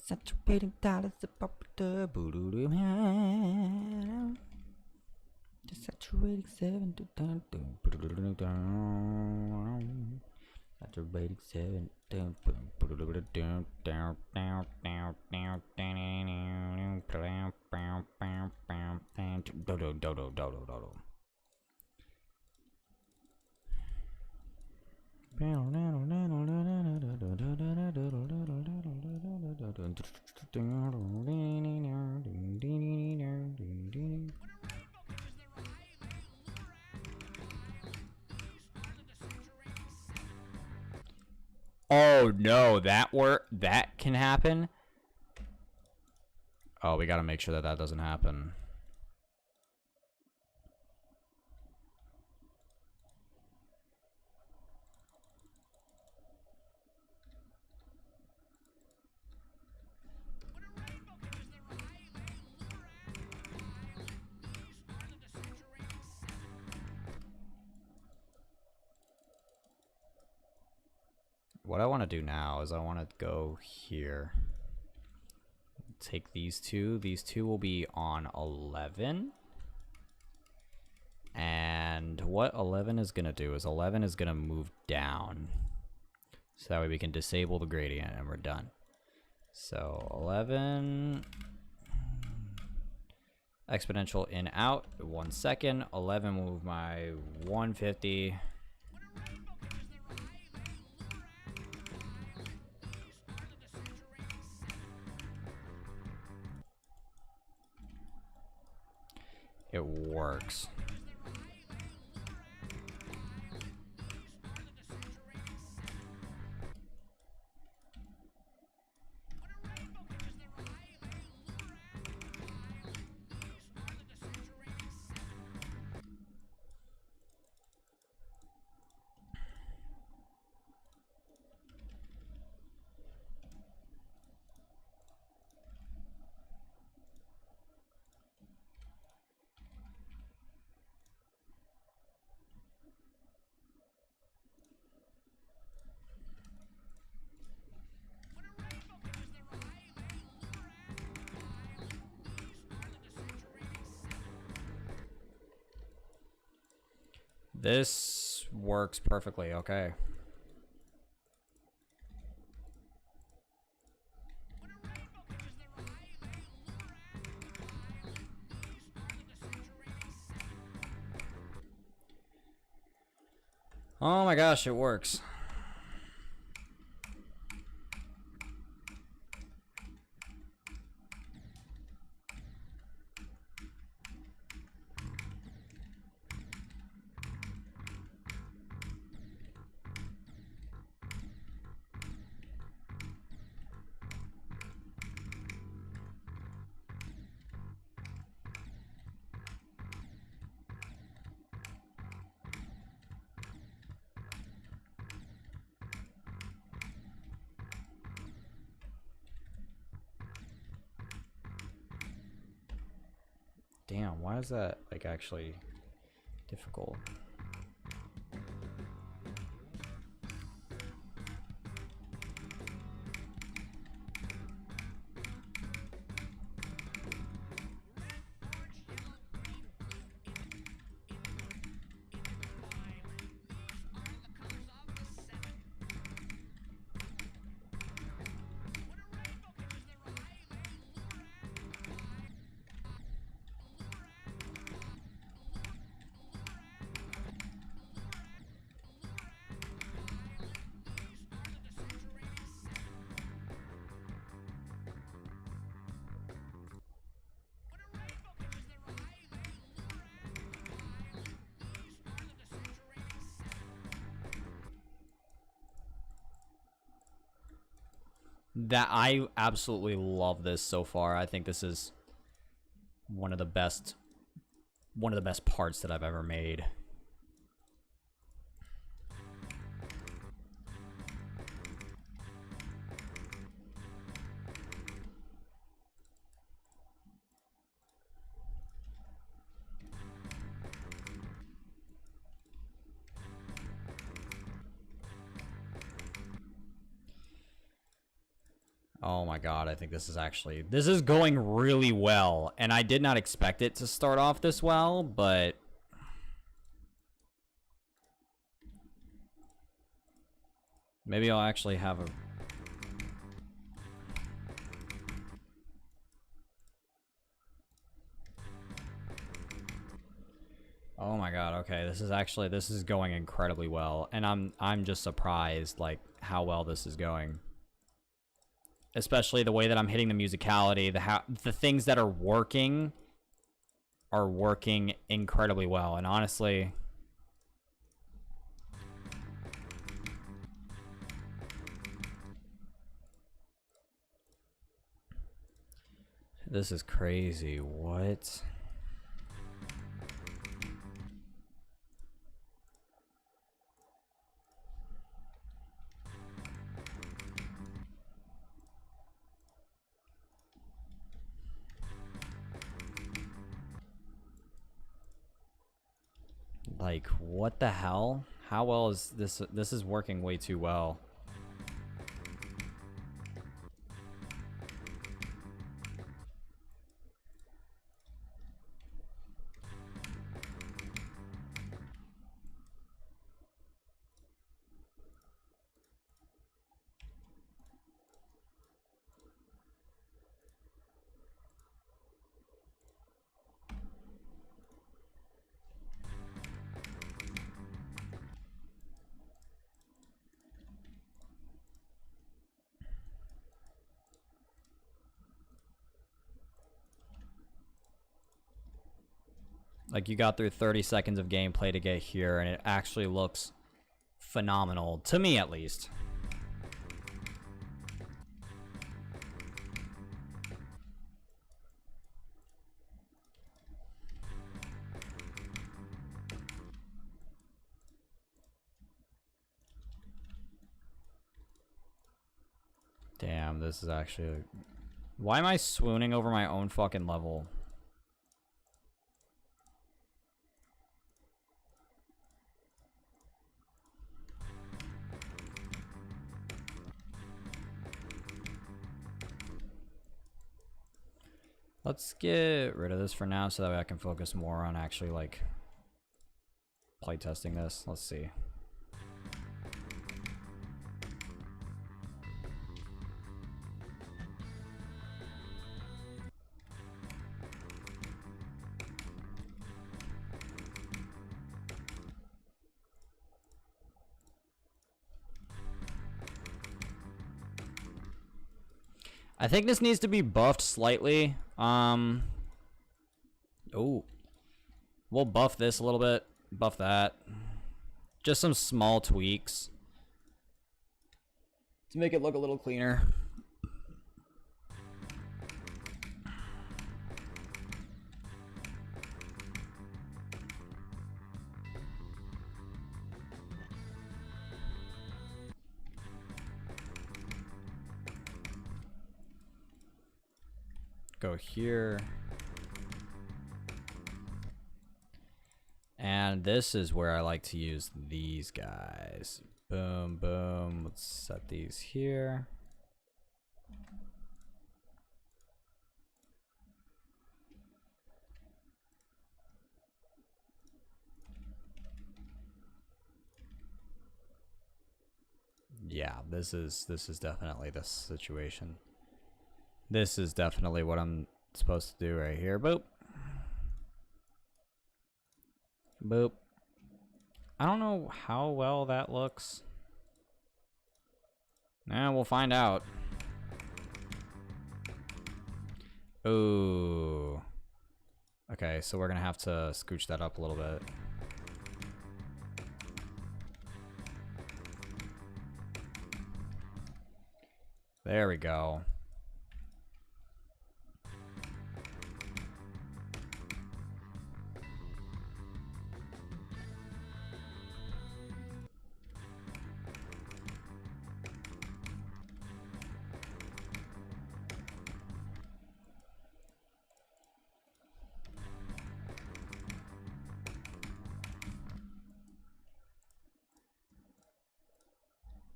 Saturating dollars above the boo-doo-doo man. Saturating 7 to down. Saturating 7 down. Oh no, that can happen. Oh, we gotta make sure that that doesn't happen. What I want to do now is I want to go here. Take these two. These two will be on 11. And what 11 is going to do is 11 is going to move down. So that way we can disable the gradient and we're done. So 11. Exponential in out. 1 second. 11 will move my 150. It works. This works perfectly, okay. Oh my gosh, it works. Damn, why is that like actually difficult? That I absolutely love this so far. I think this is one of the best parts that I've ever made. Oh my god, I think this is going really well. And I did not expect it to start off this well, but maybe I'll actually have a... Oh my god, okay, this is going incredibly well. And I'm just surprised, like, how well this is going. Especially the way that I'm hitting the musicality, the things that are working incredibly well. And honestly, this is crazy. What? Like, what the hell? How well is this? This is working way too well. Like, you got through 30 seconds of gameplay to get here, and it actually looks phenomenal. To me, at least. Damn, this is actually... Why am I swooning over my own fucking level? Let's get rid of this for now so that way I can focus more on actually, like, playtesting this. Let's see. I think this needs to be buffed slightly. Oh. We'll buff this a little bit. Buff that. Just some small tweaks to make it look a little cleaner. Go here. And this is where I like to use these guys. Boom, boom. Let's set these here. Yeah, this is definitely the situation. This is definitely what I'm supposed to do right here. Boop. Boop. I don't know how well that looks. Nah, we'll find out. Ooh. Okay, so we're gonna have to scooch that up a little bit. There we go.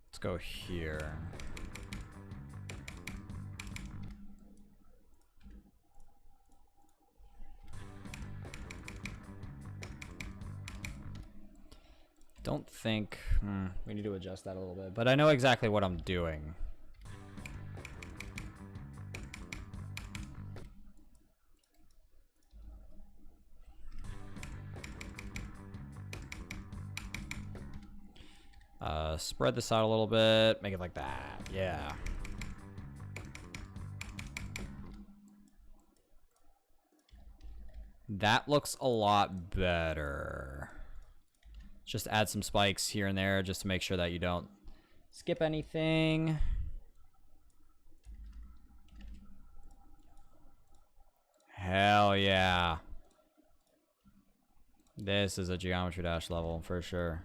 Let's go here. don't think... we need to adjust that a little bit. But I know exactly what I'm doing. Spread this out a little bit. Make it like that. Yeah. That looks a lot better. Just add some spikes here and there just to make sure that you don't skip anything. Hell yeah. This is a Geometry Dash level for sure.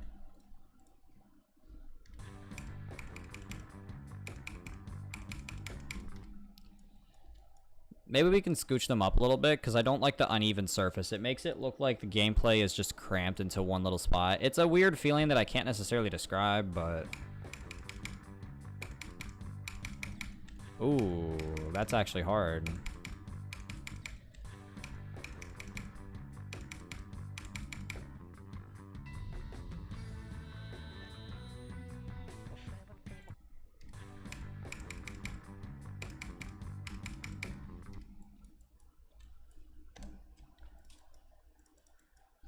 Maybe we can scooch them up a little bit because I don't like the uneven surface. It makes it look like the gameplay is just cramped into one little spot. It's a weird feeling that I can't necessarily describe, but... Ooh, that's actually hard.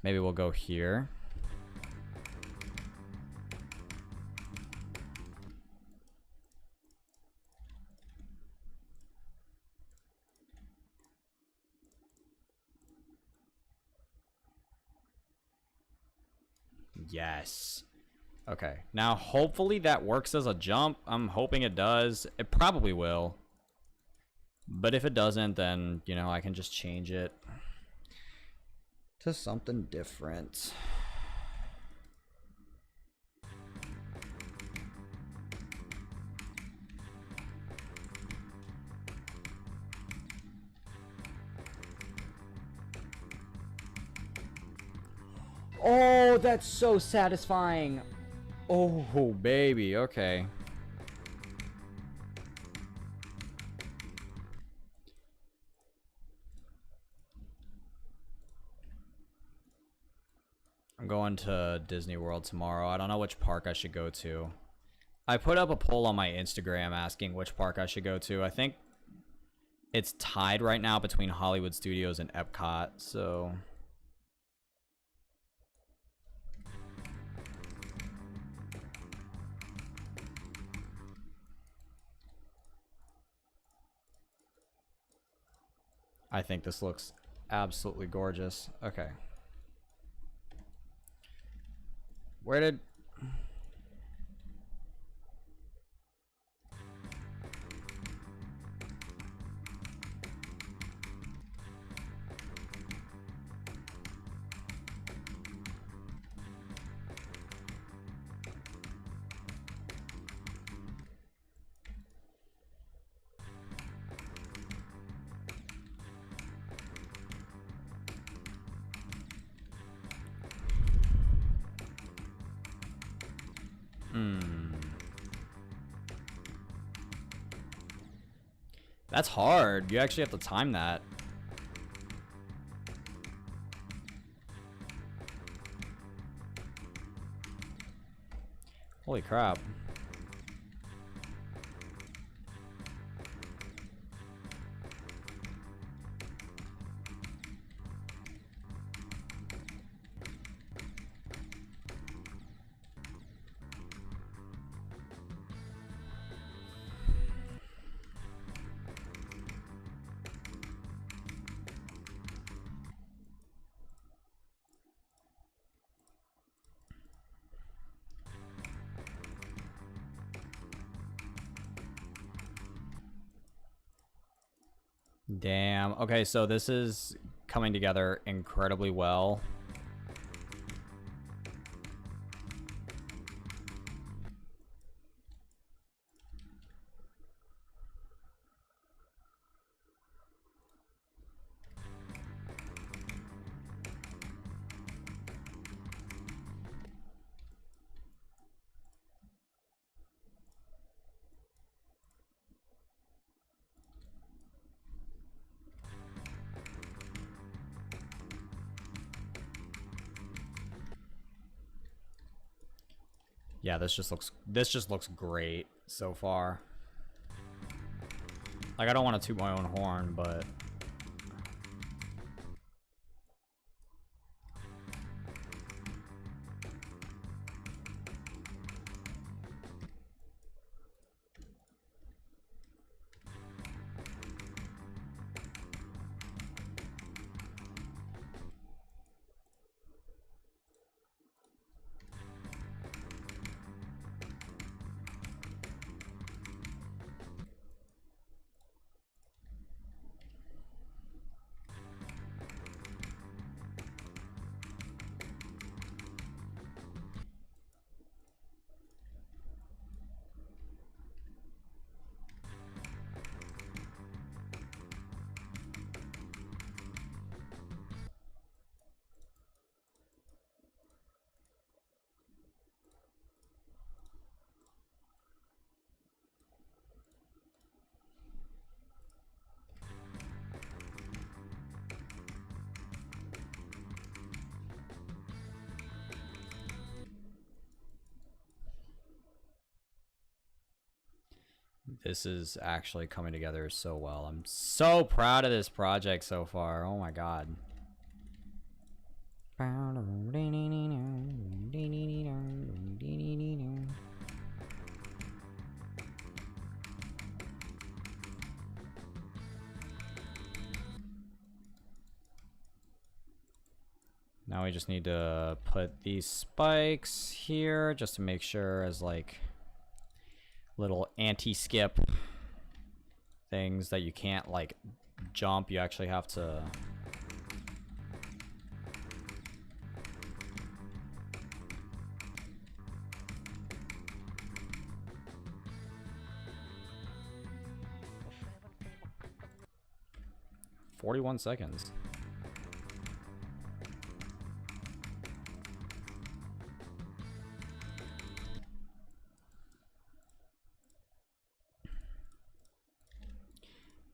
Maybe we'll go here. Yes. Okay. Now, hopefully that works as a jump. I'm hoping it does. It probably will. But if it doesn't, then, you know, I can just change it to something different. Oh, that's so satisfying. Oh, baby. Okay. I'm going to Disney World tomorrow. I don't know which park I should go to. I put up a poll on my Instagram asking which park I should go to. I think it's tied right now between Hollywood Studios and Epcot, so... I think this looks absolutely gorgeous. Okay. Where did... That's hard. You actually have to time that. Holy crap. Damn. Okay, so this is coming together incredibly well. Yeah, this just looks great so far. Like, I don't want to toot my own horn, but this is actually coming together so well. I'm so proud of this project so far. Oh my god. 'Now we just need to put these spikes here just to make sure as like little anti-skip things that you can't like jump. You actually have to "41 seconds."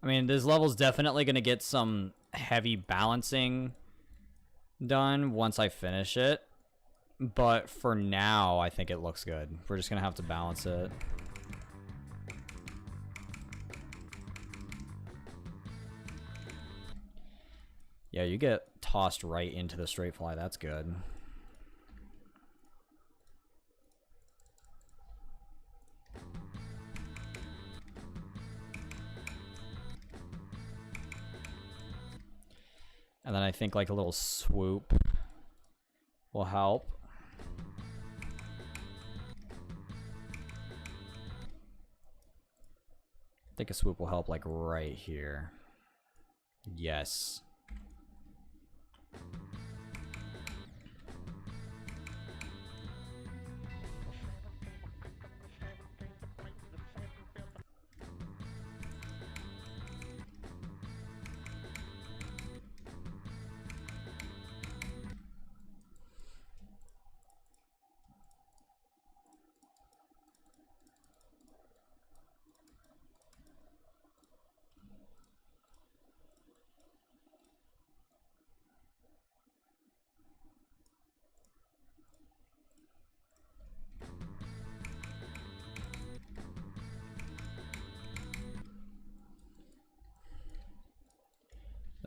I mean, this level's definitely going to get some heavy balancing done once I finish it. But for now, I think it looks good. We're just going to have to balance it. Yeah, you get tossed right into the straight fly. That's good. And then I think like a little swoop will help. I think a swoop will help like right here. Yes.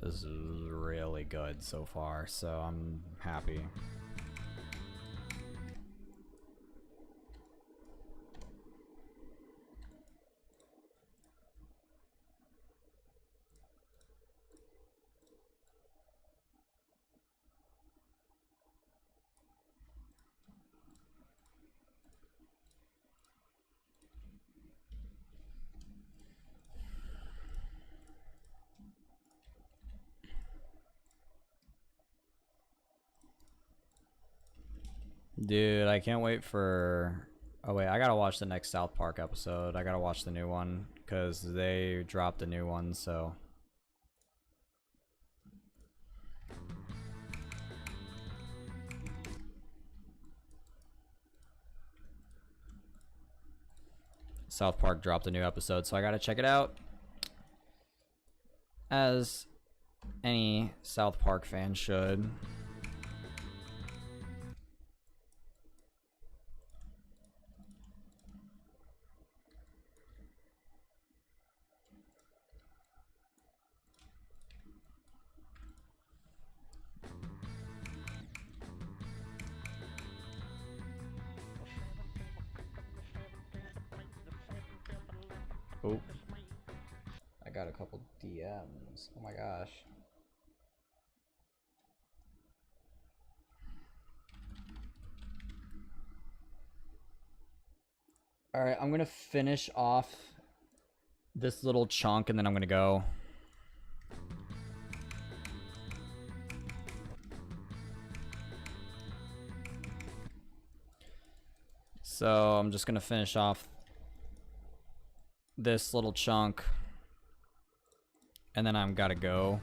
This is really good so far, so I'm happy. Dude, I can't wait for... Oh wait, I gotta watch the next South Park episode. I gotta watch the new one, because they dropped a new one, so... South Park dropped a new episode, so I gotta check it out. As any South Park fan should. Oh, I got a couple DMs. Oh my gosh. All right, I'm gonna finish off this little chunk and then I'm gonna go. So I'm just gonna finish off this little chunk and then I'm gotta go.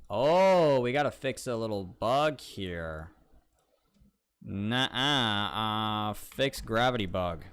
Oh, we gotta fix a little bug here. Nuh-uh. Fix gravity bug.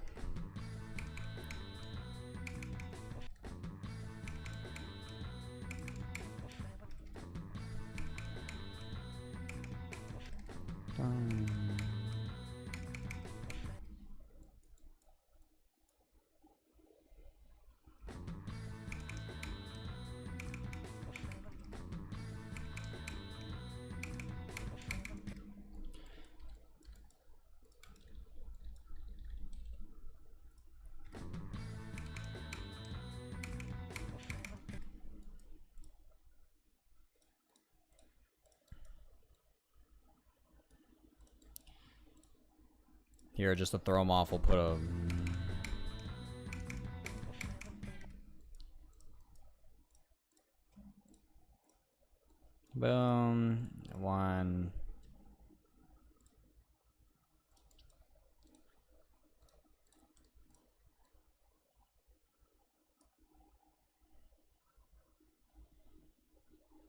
Here, just to throw them off, we'll put a... Boom. One.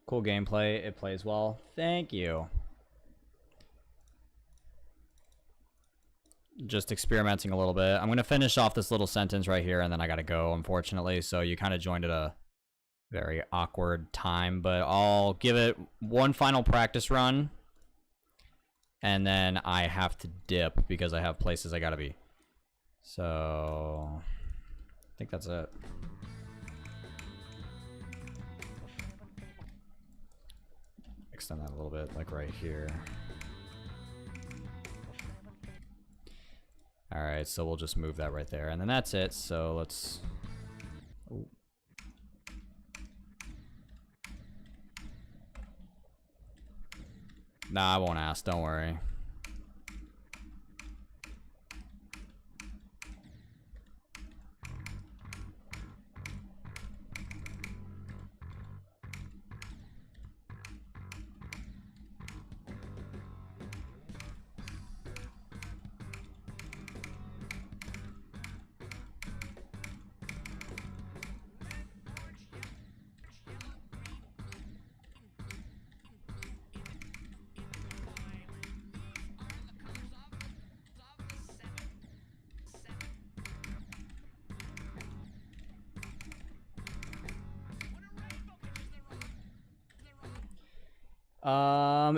Cool gameplay. It plays well. Thank you. Just experimenting a little bit. I'm going to finish off this little sentence right here, and then I got to go, unfortunately. So you kind of joined at a very awkward time, but I'll give it one final practice run, and then I have to dip because I have places I got to be. So I think that's it. Extend that a little bit, like right here. All right, so we'll just move that right there, and then that's it. So let's... Ooh. Nah, I won't ask, don't worry.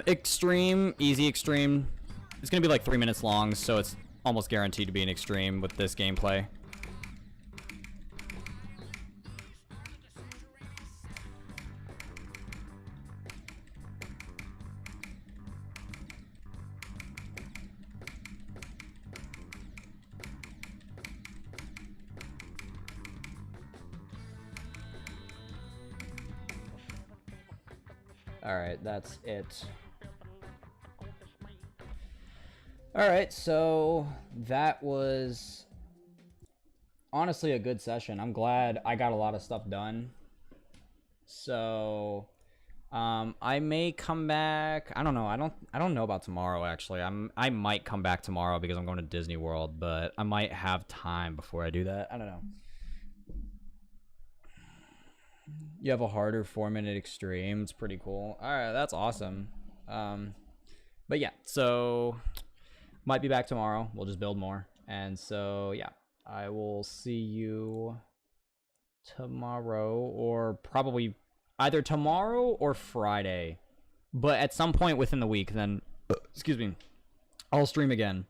Extreme, easy extreme. It's gonna be like 3 minutes long, so it's almost guaranteed to be an extreme with this gameplay. Alright, that's it. Alright, so that was honestly a good session. I'm glad I got a lot of stuff done. So I may come back. I don't know. I don't know about tomorrow actually. I might come back tomorrow because I'm going to Disney World, but I might have time before I do that. I don't know. You have a harder 4-minute extreme. It's pretty cool. All right, that's awesome. But yeah, so might be back tomorrow. We'll just build more. And so yeah, I will see you tomorrow, or probably either tomorrow or Friday. But at some point within the week, then excuse me, I'll stream again.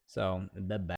So bye-bye.